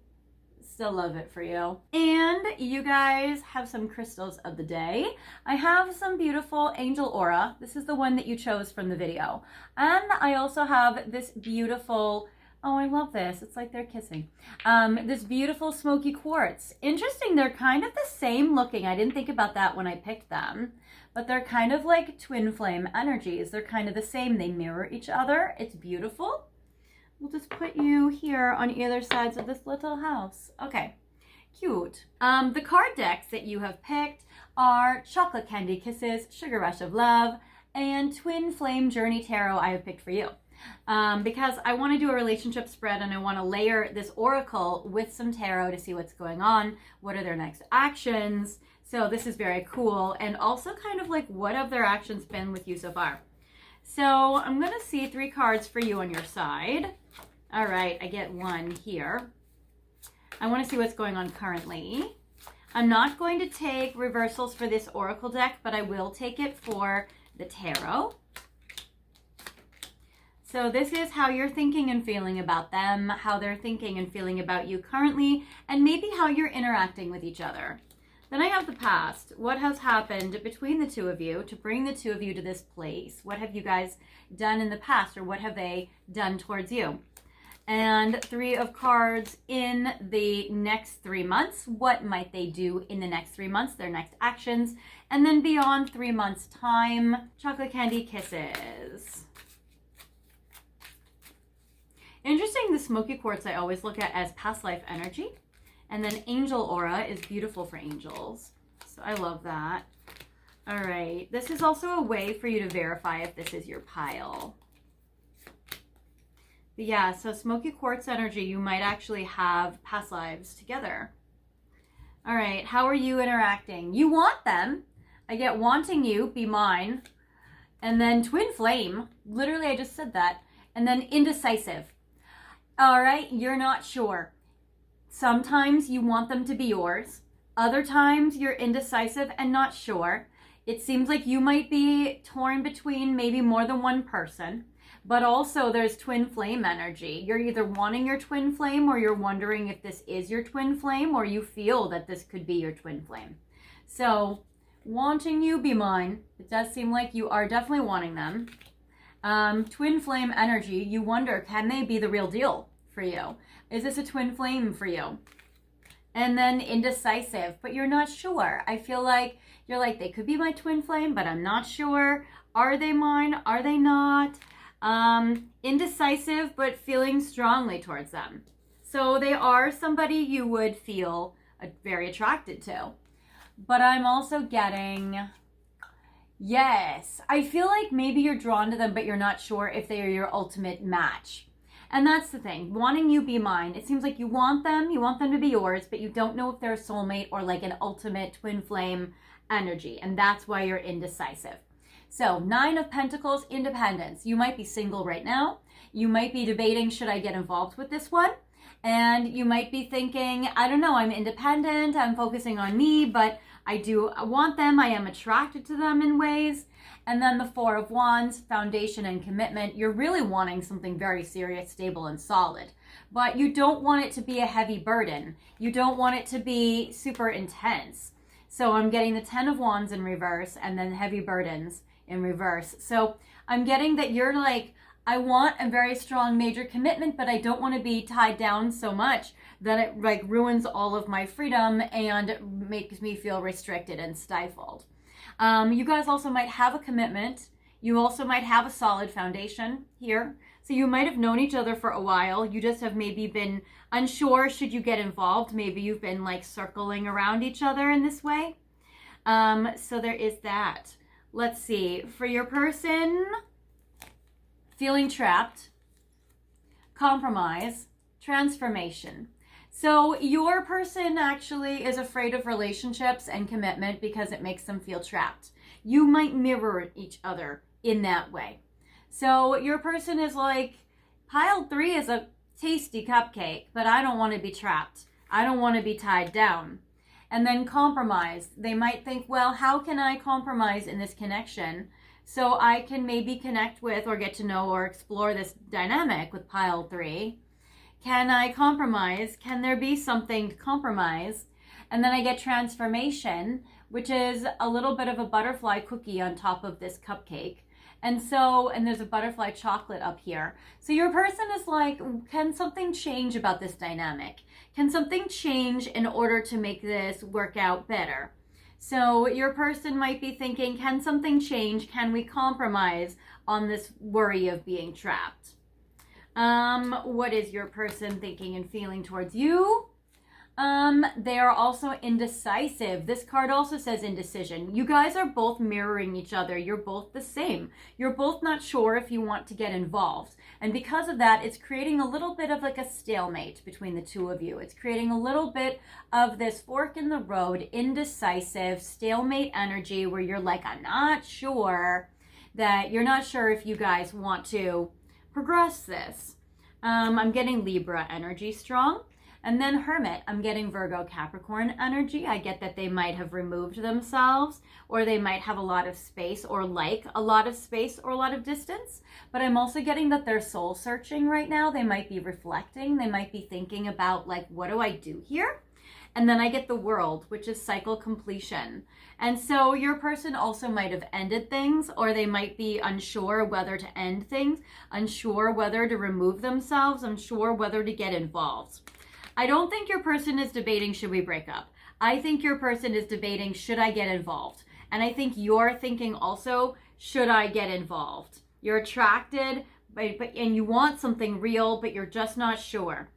still love it for you. And you guys have some crystals of the day. I have some beautiful angel aura. This is the one that you chose from the video. And I also have this beautiful, oh, I love this. It's like they're kissing. This beautiful smoky quartz. Interesting, they're kind of the same looking. I didn't think about that when I picked them, but they're kind of like twin flame energies. They're kind of the same. They mirror each other. It's beautiful. We'll just put you here on either sides of this little house. Okay, cute. The card decks that you have picked are Chocolate Candy Kisses, Sugar Rush of Love, and Twin Flame Journey Tarot I have picked for you. Because I want to do a relationship spread and I want to layer this oracle with some tarot to see what's going on, what are their next actions. So this is very cool, and also kind of like what have their actions been with you so far. So I'm going to see 3 cards for you on your side. All right, I get one here. I want to see what's going on currently. I'm not going to take reversals for this oracle deck, but I will take it for the tarot. So this is how you're thinking and feeling about them, how they're thinking and feeling about you currently, and maybe how you're interacting with each other. Then I have the past. What has happened between the two of you to bring the two of you to this place? What have you guys done in the past, or what have they done towards you? And 3 of cards in the next 3 months. What might they do in the next 3 months, their next actions? And then beyond 3 months' time, Chocolate Candy Kisses. Interesting, the smoky quartz I always look at as past life energy. And then angel aura is beautiful for angels. So I love that. All right. This is also a way for you to verify if this is your pile. But yeah, so smoky quartz energy, you might actually have past lives together. All right. How are you interacting? You want them. I get wanting you, be mine. And then twin flame. Literally, I just said that. And then indecisive. All right. You're not sure. Sometimes you want them to be yours. Other times you're indecisive and not sure. It seems like you might be torn between maybe more than one person, but also there's twin flame energy. You're either wanting your twin flame, or you're wondering if this is your twin flame, or you feel that this could be your twin flame. So wanting you, be mine. It does seem like you are definitely wanting them. Twin flame energy, you wonder, can they be the real deal for you? Is this a twin flame for you? And then indecisive, but you're not sure. I feel like you're like, they could be my twin flame, but I'm not sure. Are they mine? Are they not? Indecisive, but feeling strongly towards them. So they are somebody you would feel very attracted to. But I'm also getting, yes, I feel like maybe you're drawn to them, but you're not sure if they are your ultimate match. And that's the thing, wanting you, be mine. It seems like you want them to be yours, but you don't know if they're a soulmate or like an ultimate twin flame energy. And that's why you're indecisive. So 9 of Pentacles, independence. You might be single right now. You might be debating, should I get involved with this one? And you might be thinking, I don't know, I'm independent, I'm focusing on me, but I do want them, I am attracted to them in ways. And then the 4 of Wands, foundation and commitment. You're really wanting something very serious, stable, and solid. But you don't want it to be a heavy burden. You don't want it to be super intense. So I'm getting the 10 of Wands in reverse, and then heavy burdens in reverse. So I'm getting that you're like, I want a very strong major commitment, but I don't want to be tied down so much that it like ruins all of my freedom and makes me feel restricted and stifled. You guys also might have a commitment. You also might have a solid foundation here. So you might have known each other for a while. You just have maybe been unsure, should you get involved? Maybe you've been like circling around each other in this way. So there is that. Let's see. For your person, feeling trapped, compromise, transformation. So your person actually is afraid of relationships and commitment because it makes them feel trapped. You might mirror each other in that way. So your person is like, pile 3 is a tasty cupcake, but I don't want to be trapped. I don't want to be tied down. And then compromise. They might think, well, how can I compromise in this connection so I can maybe connect with or get to know or explore this dynamic with pile 3? Can I compromise? Can there be something to compromise? And then I get transformation, which is a little bit of a butterfly cookie on top of this cupcake. And there's a butterfly chocolate up here. So your person is like, can something change about this dynamic? Can something change in order to make this work out better? So your person might be thinking, can something change? Can we compromise on this worry of being trapped? What is your person thinking and feeling towards you? They are also indecisive. This card also says indecision. You guys are both mirroring each other. You're both the same. You're both not sure if you want to get involved. And because of that, it's creating a little bit of like a stalemate between the two of you. It's creating a little bit of this fork in the road, indecisive, stalemate energy where you're like, I'm not sure, that you're not sure if you guys want to progress this. I'm getting Libra energy strong. And then Hermit, I'm getting Virgo Capricorn energy. I get that they might have removed themselves, or they might have a lot of space, or like a lot of space or a lot of distance. But I'm also getting that they're soul searching right now. They might be reflecting. They might be thinking about like, what do I do here? And then I get the World, which is cycle completion. And so your person also might have ended things, or they might be unsure whether to end things, unsure whether to remove themselves, unsure whether to get involved. I don't think your person is debating, should we break up? I think your person is debating, should I get involved? And I think you're thinking also, should I get involved? You're attracted, and you want something real, but you're just not sure.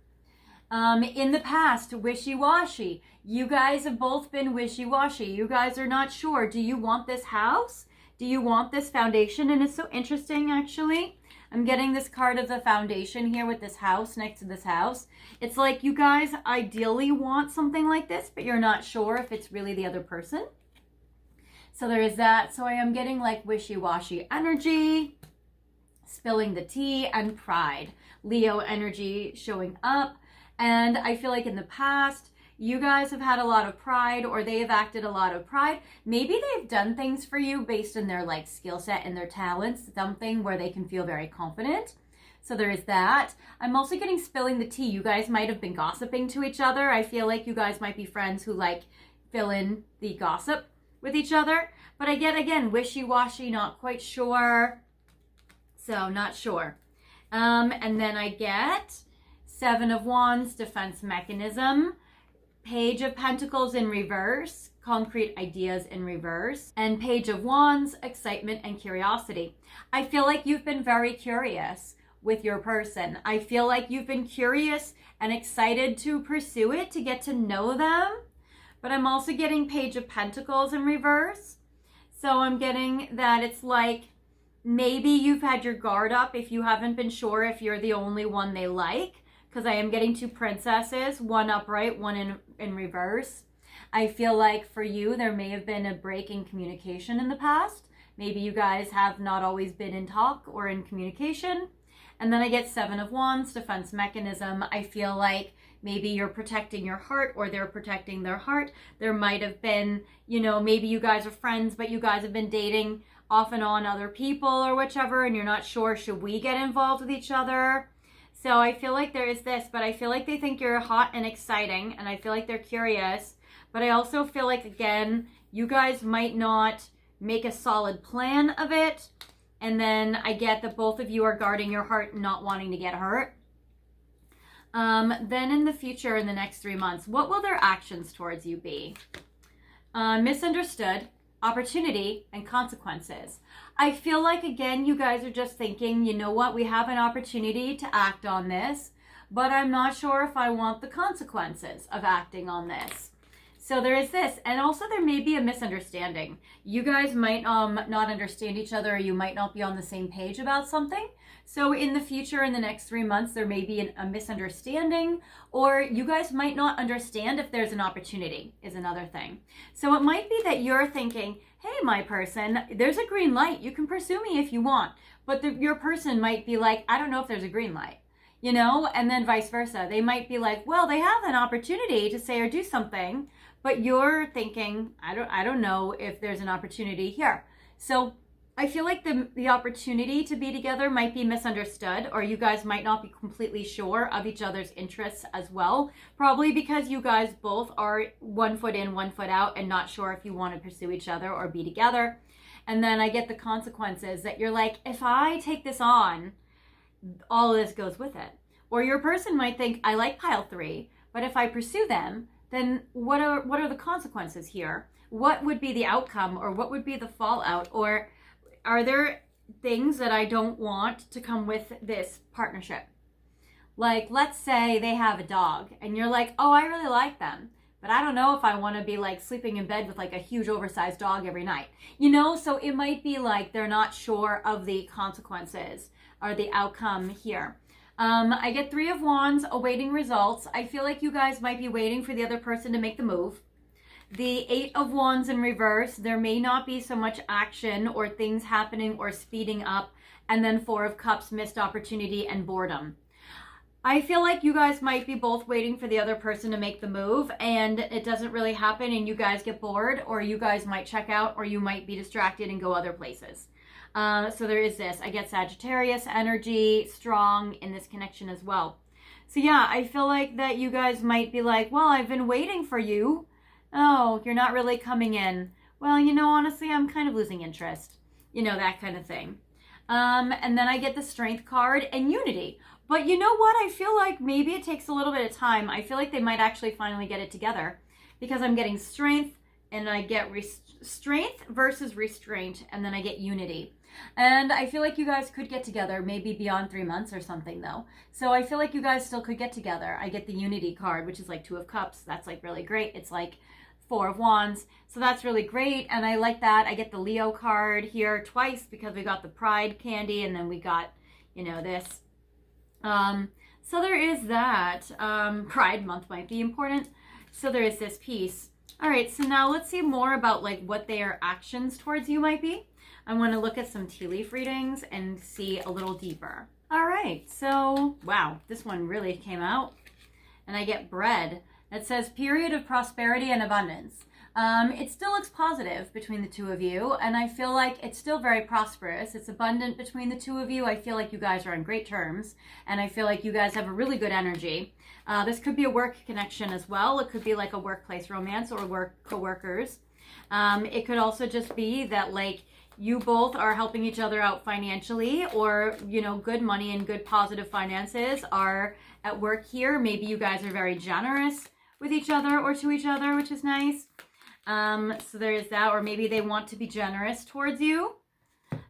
In the past, wishy-washy. You guys have both been wishy-washy. You guys are not sure. Do you want this house? Do you want this foundation? And it's so interesting, actually. I'm getting this card of the foundation here with this house next to this house. It's like you guys ideally want something like this, but you're not sure if it's really the other person. So there is that. So I am getting like wishy-washy energy, spilling the tea, and pride. Leo energy showing up. And I feel like in the past, you guys have had a lot of pride, or they have acted a lot of pride. Maybe they've done things for you based on their like skill set and their talents, something where they can feel very confident. So there is that. I'm also getting spilling the tea. You guys might have been gossiping to each other. I feel like you guys might be friends who like fill in the gossip with each other. But I get, again, wishy-washy, not quite sure. So not sure. And then I get 7 of Wands, defense mechanism. Page of Pentacles in reverse, concrete ideas in reverse, and Page of Wands, excitement and curiosity. I feel like you've been very curious with your person. I feel like you've been curious and excited to pursue it, to get to know them. But I'm also getting Page of Pentacles in reverse. So I'm getting that it's like maybe you've had your guard up if you haven't been sure if you're the only one they like. Because I am getting 2 princesses, one upright, one in reverse. I feel like for you, there may have been a break in communication in the past. Maybe you guys have not always been in talk or in communication. And then I get 7 of Wands, defense mechanism. I feel like maybe you're protecting your heart, or they're protecting their heart. There might have been, maybe you guys are friends, but you guys have been dating off and on other people or whichever, and you're not sure, should we get involved with each other? So I feel like there is this, but I feel like they think you're hot and exciting, and I feel like they're curious. But I also feel like, again, you guys might not make a solid plan of it. And then I get that both of you are guarding your heart, not wanting to get hurt. Then in the future, in the next 3 months, what will their actions towards you be? Misunderstood, opportunity, and consequences. I feel like, again, you guys are just thinking, you know what, we have an opportunity to act on this, but I'm not sure if I want the consequences of acting on this. So there is this, and also there may be a misunderstanding. You guys might not understand each other, or you might not be on the same page about something. So in the future, in the next 3 months, there may be a misunderstanding, or you guys might not understand if there's an opportunity, is another thing. So it might be that you're thinking, hey, my person, there's a green light. You can pursue me if you want. But your person might be like, I don't know if there's a green light, you know? And then vice versa. They might be like, well, they have an opportunity to say or do something, but you're thinking, I don't know if there's an opportunity here. So I feel like the opportunity to be together might be misunderstood, or you guys might not be completely sure of each other's interests as well. Probably because you guys both are 1 foot in, 1 foot out, and not sure if you want to pursue each other or be together. And then I get the consequences that you're like, if I take this on, all of this goes with it. Or your person might think, I like pile 3, but if I pursue them, then what are the consequences here? What would be the outcome, or what would be the fallout? Or are there things that I don't want to come with this partnership? Like, let's say they have a dog and you're like, oh, I really like them, but I don't know if I want to be like sleeping in bed with like a huge oversized dog every night, you know? So it might be like they're not sure of the consequences or the outcome here. I get 3 of Wands, awaiting results. I feel like you guys might be waiting for the other person to make the move. The 8 of Wands in reverse, there may not be so much action or things happening or speeding up. And then 4 of Cups, missed opportunity and boredom. I feel like you guys might be both waiting for the other person to make the move, and it doesn't really happen, and you guys get bored, or you guys might check out, or you might be distracted and go other places. So there is this. I get Sagittarius energy strong in this connection as well. So yeah, I feel like that you guys might be like, well, I've been waiting for you. Oh, you're not really coming in. Well, you know, honestly, I'm kind of losing interest. You know, that kind of thing. And then I get the Strength card and Unity. But you know what? I feel like maybe it takes a little bit of time. I feel like they might actually finally get it together, because I'm getting Strength, and I get Strength versus Restraint, and then I get Unity. And I feel like you guys could get together, maybe beyond 3 months or something though. So I feel like you guys still could get together. I get the Unity card, which is like 2 of Cups. That's like really great. It's like 4 of Wands. So that's really great. And I like that. I get the Leo card here twice, because we got the Pride candy, and then we got, you know, this. So there is that. Pride month might be important. So there is this piece. All right. So now let's see more about like what their actions towards you might be. I want to look at some tea leaf readings and see a little deeper. All right, so wow, this one really came out. And I get bread. It says period of prosperity and abundance. It still looks positive between the 2 of you, and I feel like it's still very prosperous. It's abundant between the 2 of you. I feel like you guys are on great terms, and I feel like you guys have a really good energy. This could be a work connection as well. It could be like a workplace romance or work co-workers. It could also just be that like you both are helping each other out financially, or, you know, good money and good positive finances are at work here. Maybe you guys are very generous with each other or to each other, which is nice. So there is that, or maybe they want to be generous towards you.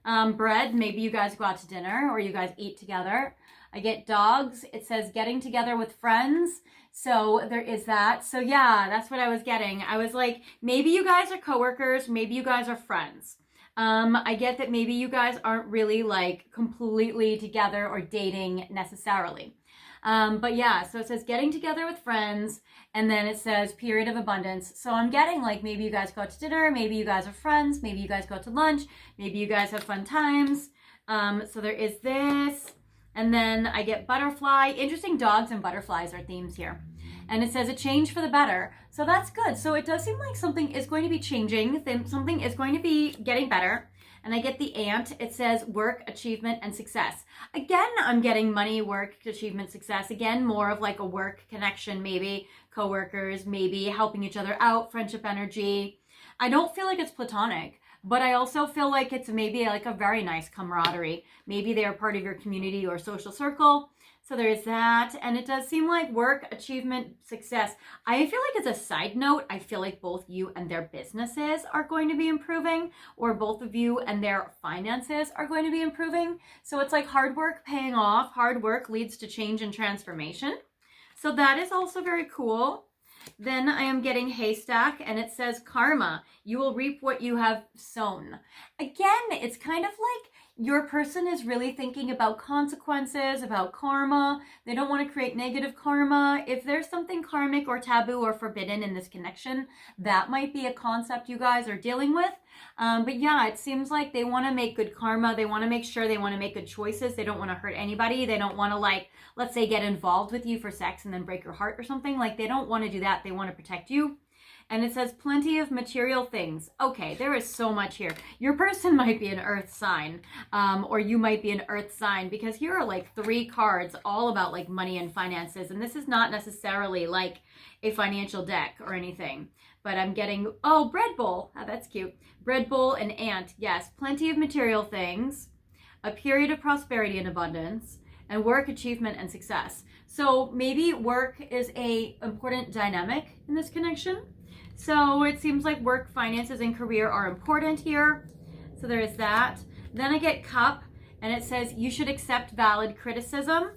Bread, maybe you guys go out to dinner or you guys eat together. I get dogs. It says getting together with friends. So there is that. So yeah, that's what I was getting. I was like, maybe you guys are coworkers, maybe you guys are friends. I get that maybe you guys aren't really like completely together or dating necessarily. But yeah, so it says getting together with friends, and then it says period of abundance. So I'm getting like maybe you guys go out to dinner, maybe you guys are friends, maybe you guys go out to lunch, maybe you guys have fun times. So there is this. And then I get butterfly. Interesting, dogs and butterflies are themes here. And it says a change for the better. So that's good. So it does seem like something is going to be changing. Something is going to be getting better. And I get the ant. It says work, achievement, and success. Again, I'm getting money, work, achievement, success. Again, more of like a work connection, maybe coworkers, maybe helping each other out, friendship energy. I don't feel like it's platonic, but I also feel like it's maybe like a very nice camaraderie. Maybe they are part of your community or social circle. So there is that. And it does seem like work, achievement, success. I feel like as a side note, I feel like both you and their businesses are going to be improving, or both of you and their finances are going to be improving. So it's like hard work paying off. Hard work leads to change and transformation. So that is also very cool. Then I am getting haystack, and it says karma. You will reap what you have sown. Again, it's kind of like your person is really thinking about consequences, about karma. They don't want to create negative karma. If there's something karmic or taboo or forbidden in this connection, that might be a concept you guys are dealing with. But yeah, it seems like they want to make good karma. They want to make sure they want to make good choices. They don't want to hurt anybody. They don't want to, like, let's say, get involved with you for sex and then break your heart or something. Like, they don't want to do that. They want to protect you. And it says plenty of material things. Okay, there is so much here. Your person might be an earth sign, or you might be an earth sign, because here are like 3 cards all about like money and finances. And this is not necessarily like a financial deck or anything, but I'm getting, oh, bread bowl. Oh, that's cute. Bread bowl and ant. Yes, plenty of material things, a period of prosperity and abundance, and work, achievement, and success. So maybe work is a important dynamic in this connection. So it seems like work, finances, and career are important here. So there is that. Then I get cup, and it says you should accept valid criticism,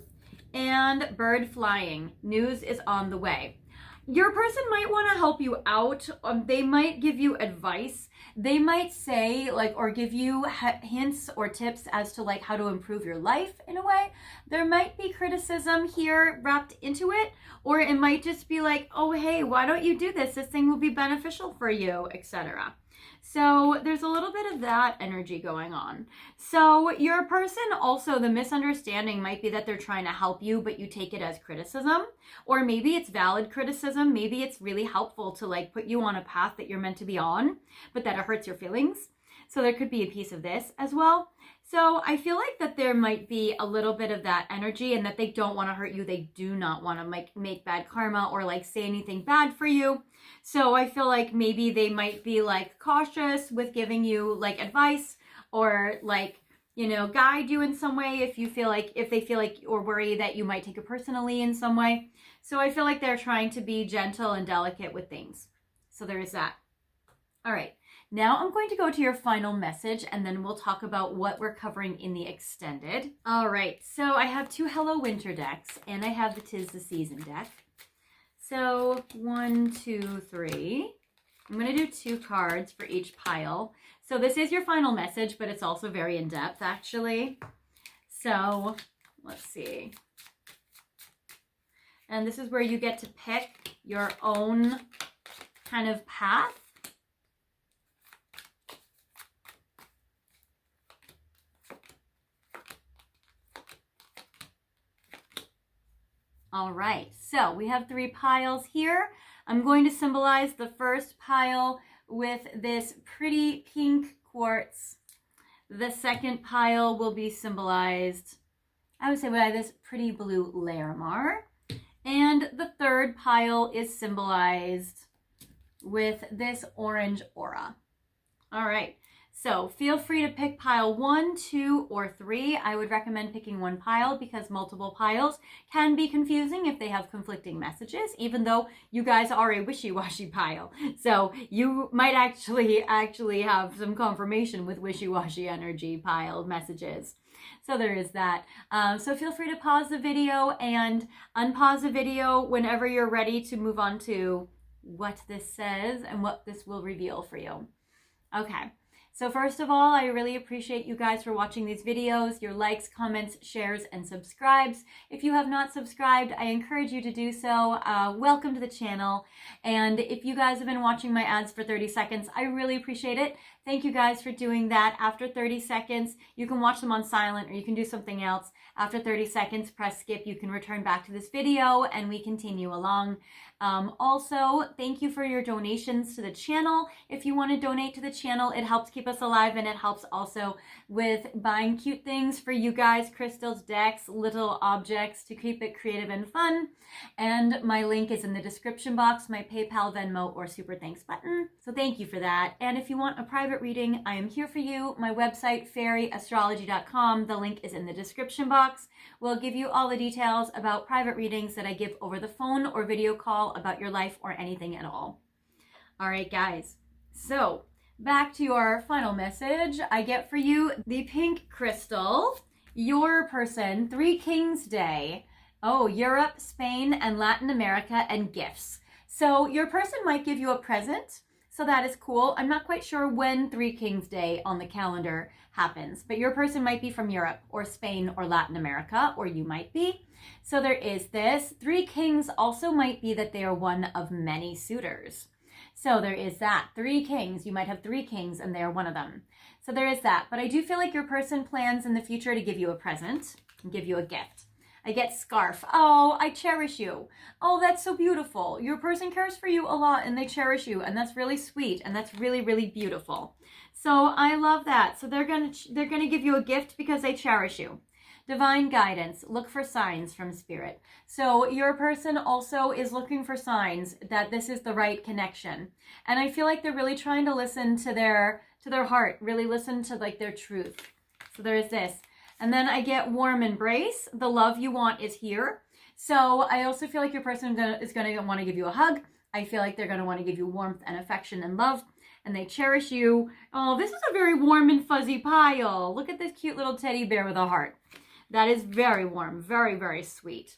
and bird flying. News is on the way. Your person might want to help you out. They might give you advice. They might say, like, or give you hints or tips as to like how to improve your life in a way. There might be criticism here wrapped into it, or it might just be like, oh, hey, why don't you do this? This thing will be beneficial for you, etc. So there's a little bit of that energy going on. So your person also, the misunderstanding might be that they're trying to help you, but you take it as criticism. Or maybe it's valid criticism. Maybe it's really helpful to like put you on a path that you're meant to be on, but that it hurts your feelings. So there could be a piece of this as well. So I feel like that there might be a little bit of that energy, and that they don't want to hurt you. They do not want to make bad karma or like say anything bad for you. So I feel like maybe they might be like cautious with giving you like advice, or like, you know, guide you in some way if they feel like or worry that you might take it personally in some way. So I feel like they're trying to be gentle and delicate with things. So there is that. All right. Now I'm going to go to your final message, and then we'll talk about what we're covering in the extended. All right, so I have 2 Hello Winter decks, and I have the 'Tis the Season deck. So 1, 2, 3. I'm going to do 2 cards for each pile. So this is your final message, but it's also very in-depth, actually. So let's see. And this is where you get to pick your own kind of path. All right, so we have 3 piles here. I'm going to symbolize the first pile with this pretty pink quartz. The second pile will be symbolized, I would say, by this pretty blue Larimar. And the third pile is symbolized with this orange aura. All right. So feel free to pick pile 1, 2, or 3. I would recommend picking one pile because multiple piles can be confusing if they have conflicting messages, even though you guys are a wishy-washy pile. So you might actually have some confirmation with wishy-washy energy pile messages. So there is that. So feel free to pause the video and unpause the video whenever you're ready to move on to what this says and what this will reveal for you. Okay. So first of all, I really appreciate you guys for watching these videos, your likes, comments, shares, and subscribes. If you have not subscribed, I encourage you to do so. Welcome to the channel. And if you guys have been watching my ads for 30 seconds, I really appreciate it. Thank you guys for doing that. After 30 seconds, you can watch them on silent or you can do something else. After 30 seconds, press skip. You can return back to this video and we continue along. Also, thank you for your donations to the channel. If you want to donate to the channel, it helps keep us alive, and it helps also with buying cute things for you guys, crystals, decks, little objects to keep it creative and fun. And my link is in the description box, my PayPal, Venmo, or Super Thanks button. So thank you for that. And if you want a private reading, I am here for you. My website, fairyastrology.com, the link is in the description box. We'll give you all the details about private readings that I give over the phone or video call about your life or anything at all. All right, guys. So back to your final message. I get for you the pink crystal, your person, 3 Kings Day. Oh, Europe, Spain, and Latin America, and gifts. So your person might give you a present. So that is cool. I'm not quite sure when Three Kings Day on the calendar happens, but your person might be from Europe or Spain or Latin America, or you might be. So there is this. Three Kings also might be that they are one of many suitors. So there is that. Three kings. You might have three kings and they are one of them. So there is that. But I do feel like your person plans in the future to give you a present and give you a gift. I get scarf. Oh, I cherish you. Oh, that's so beautiful. Your person cares for you a lot and they cherish you, and that's really sweet, and that's really, really beautiful. So I love that. So they're gonna give you a gift because they cherish you. Divine guidance. Look for signs from spirit. So your person also is looking for signs that this is the right connection. And I feel like they're really trying to listen to their heart, really listen to like their truth. So there is this. And then I get warm embrace. The love you want is here. So I also feel like your person is going to want to give you a hug. I feel like they're going to want to give you warmth and affection and love. And they cherish you. Oh, this is a very warm and fuzzy pile. Look at this cute little teddy bear with a heart. That is very warm. Very, very sweet.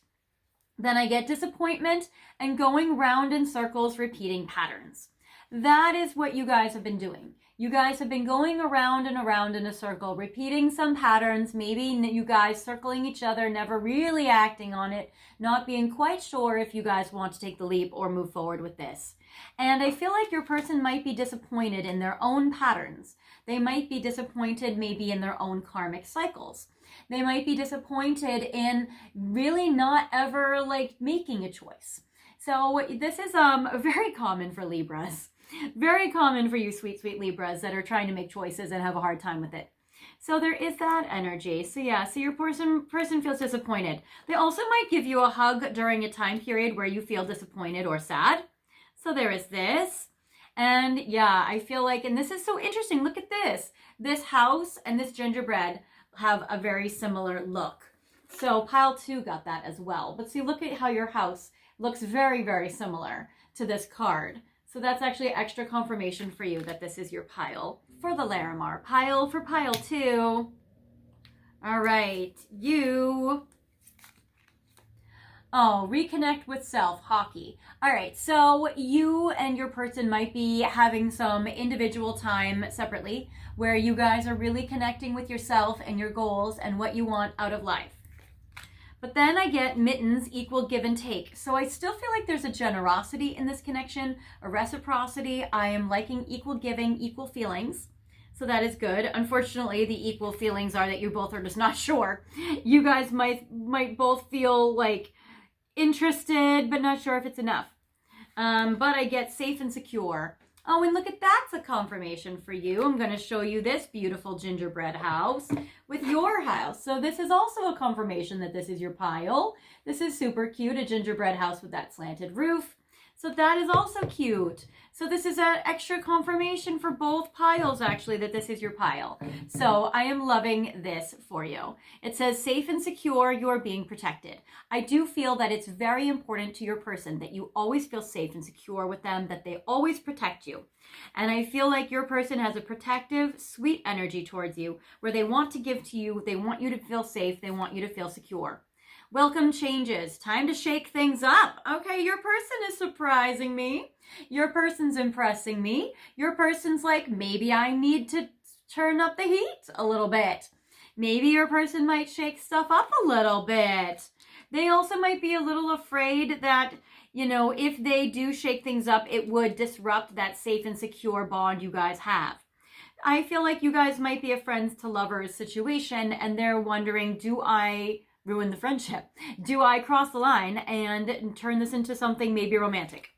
Then I get disappointment and going round in circles, repeating patterns. That is what you guys have been doing. You guys have been going around and around in a circle, repeating some patterns, maybe you guys circling each other, never really acting on it, not being quite sure if you guys want to take the leap or move forward with this. And I feel like your person might be disappointed in their own patterns. They might be disappointed maybe in their own karmic cycles. They might be disappointed in really not ever like making a choice. So this is very common for Libras. Very common for you sweet, sweet Libras that are trying to make choices and have a hard time with it. So there is that energy. So yeah, so your person feels disappointed. They also might give you a hug during a time period where you feel disappointed or sad. So there is this. And yeah, I feel like, and this is so interesting. Look at this. This house and this gingerbread have a very similar look. So pile 2 got that as well. But see, look at how your house looks very, very similar to this card. So that's actually extra confirmation for you that this is your pile for the Larimar. Pile for pile 2. All right, you. Oh, reconnect with self, hockey. All right, so you and your person might be having some individual time separately where you guys are really connecting with yourself and your goals and what you want out of life. But then I get mittens equal give and take. So I still feel like there's a generosity in this connection, a reciprocity. I am liking equal giving, equal feelings. So that is good. Unfortunately, the equal feelings are that you both are just not sure. You guys might both feel like interested, but not sure if it's enough. But I get safe and secure. Oh, and look at that's a confirmation for you. I'm going to show you this beautiful gingerbread house with your house. So this is also a confirmation that this is your pile. This is super cute, a gingerbread house with that slanted roof. So that is also cute. So this is an extra confirmation for both piles, actually, that this is your pile. So I am loving this for you. It says safe and secure, you are being protected. I do feel that it's very important to your person that you always feel safe and secure with them, that they always protect you. And I feel like your person has a protective, sweet energy towards you where they want to give to you, they want you to feel safe, they want you to feel secure. Welcome changes. Time to shake things up. Okay, your person is surprising me. Your person's impressing me. Your person's like, maybe I need to turn up the heat a little bit. Maybe your person might shake stuff up a little bit. They also might be a little afraid that, you know, if they do shake things up, it would disrupt that safe and secure bond you guys have. I feel like you guys might be a friends to lovers situation and they're wondering, do I ruin the friendship? Do I cross the line and turn this into something maybe romantic?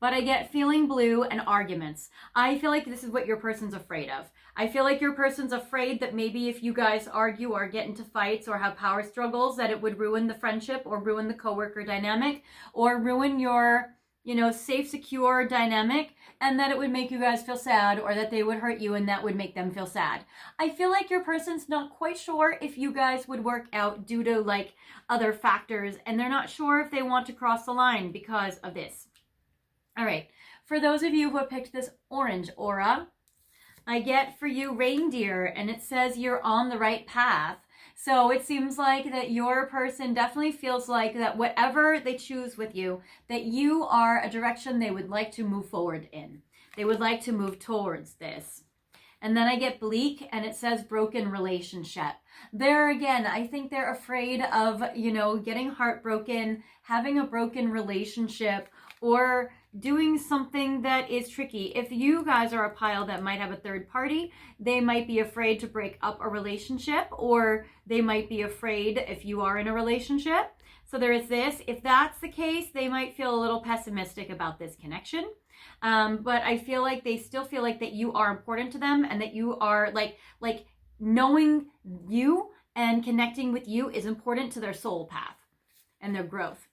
But I get feeling blue and arguments. I feel like this is what your person's afraid of. I feel like your person's afraid that maybe if you guys argue or get into fights or have power struggles, that it would ruin the friendship or ruin the coworker dynamic or ruin your, you know, safe, secure dynamic, and that it would make you guys feel sad or that they would hurt you and that would make them feel sad. I feel like your person's not quite sure if you guys would work out due to like other factors, and they're not sure if they want to cross the line because of this. All right, for those of you who have picked this orange aura, I get for you reindeer, and it says you're on the right path. So it seems like that your person definitely feels like that whatever they choose with you, that you are a direction they would like to move forward in. They would like to move towards this. And then I get bleak and it says broken relationship. There again, I think they're afraid of, getting heartbroken, having a broken relationship, or doing something that is tricky. If you guys are a pile that might have a third party, they might be afraid to break up a relationship, or they might be afraid if you are in a relationship. So there is this. If that's the case, they might feel a little pessimistic about this connection. But I feel like they still feel like that you are important to them, and that you are like knowing you and connecting with you is important to their soul path and their growth.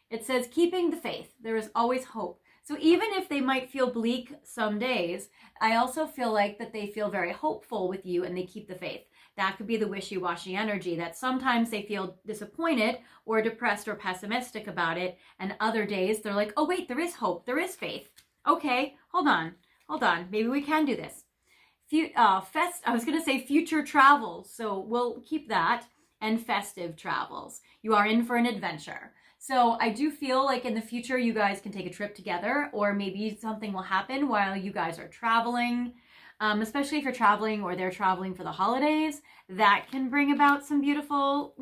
It says keeping the faith. There is always hope. So even if they might feel bleak some days, I also feel like that they feel very hopeful with you and they keep the faith. That could be the wishy-washy energy, that sometimes they feel disappointed or depressed or pessimistic about it, and other days they're like, oh wait, there is hope, there is faith. Okay, hold on, maybe we can do this. I was going to say future travels, so we'll keep that, and festive travels. You are in for an adventure. So I do feel like in the future you guys can take a trip together, or maybe something will happen while you guys are traveling, especially if you're traveling or they're traveling for the holidays. That can bring about some beautiful,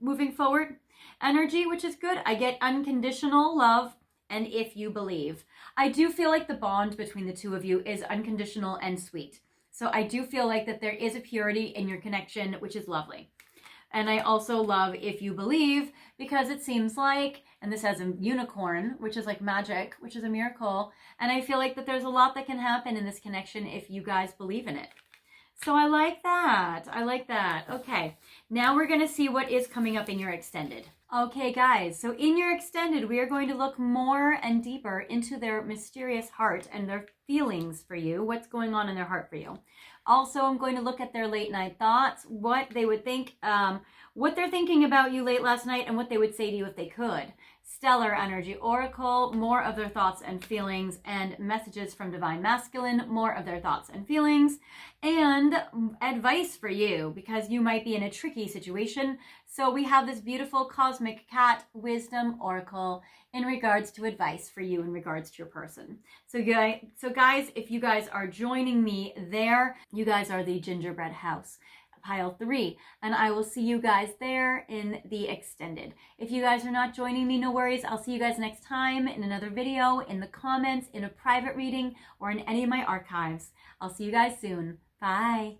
moving forward energy, which is good. I get unconditional love, and if you believe. I do feel like the bond between the two of you is unconditional and sweet. So I do feel like that there is a purity in your connection, which is lovely. And I also love if you believe, because it seems like, and this has a unicorn, which is like magic, which is a miracle. And I feel like that there's a lot that can happen in this connection if you guys believe in it. So I like that. Okay, now we're going to see what is coming up in your extended. Okay, guys, so in your extended, we are going to look more and deeper into their mysterious heart and their feelings for you, what's going on in their heart for you. Also, I'm going to look at their late night thoughts, what they would think, what they're thinking about you late last night, and what they would say to you if they could. Stellar Energy Oracle, more of their thoughts and feelings, and messages from Divine Masculine, more of their thoughts and feelings, and advice for you, because you might be in a tricky situation. So we have this beautiful Cosmic Cat Wisdom Oracle in regards to advice for you in regards to your person. So guys, if you guys are joining me there, you guys are the Gingerbread House, pile 3, and I will see you guys there in the extended. If you guys are not joining me, no worries. I'll see you guys next time in another video, in the comments, in a private reading, or in any of my archives. I'll see you guys soon. Bye.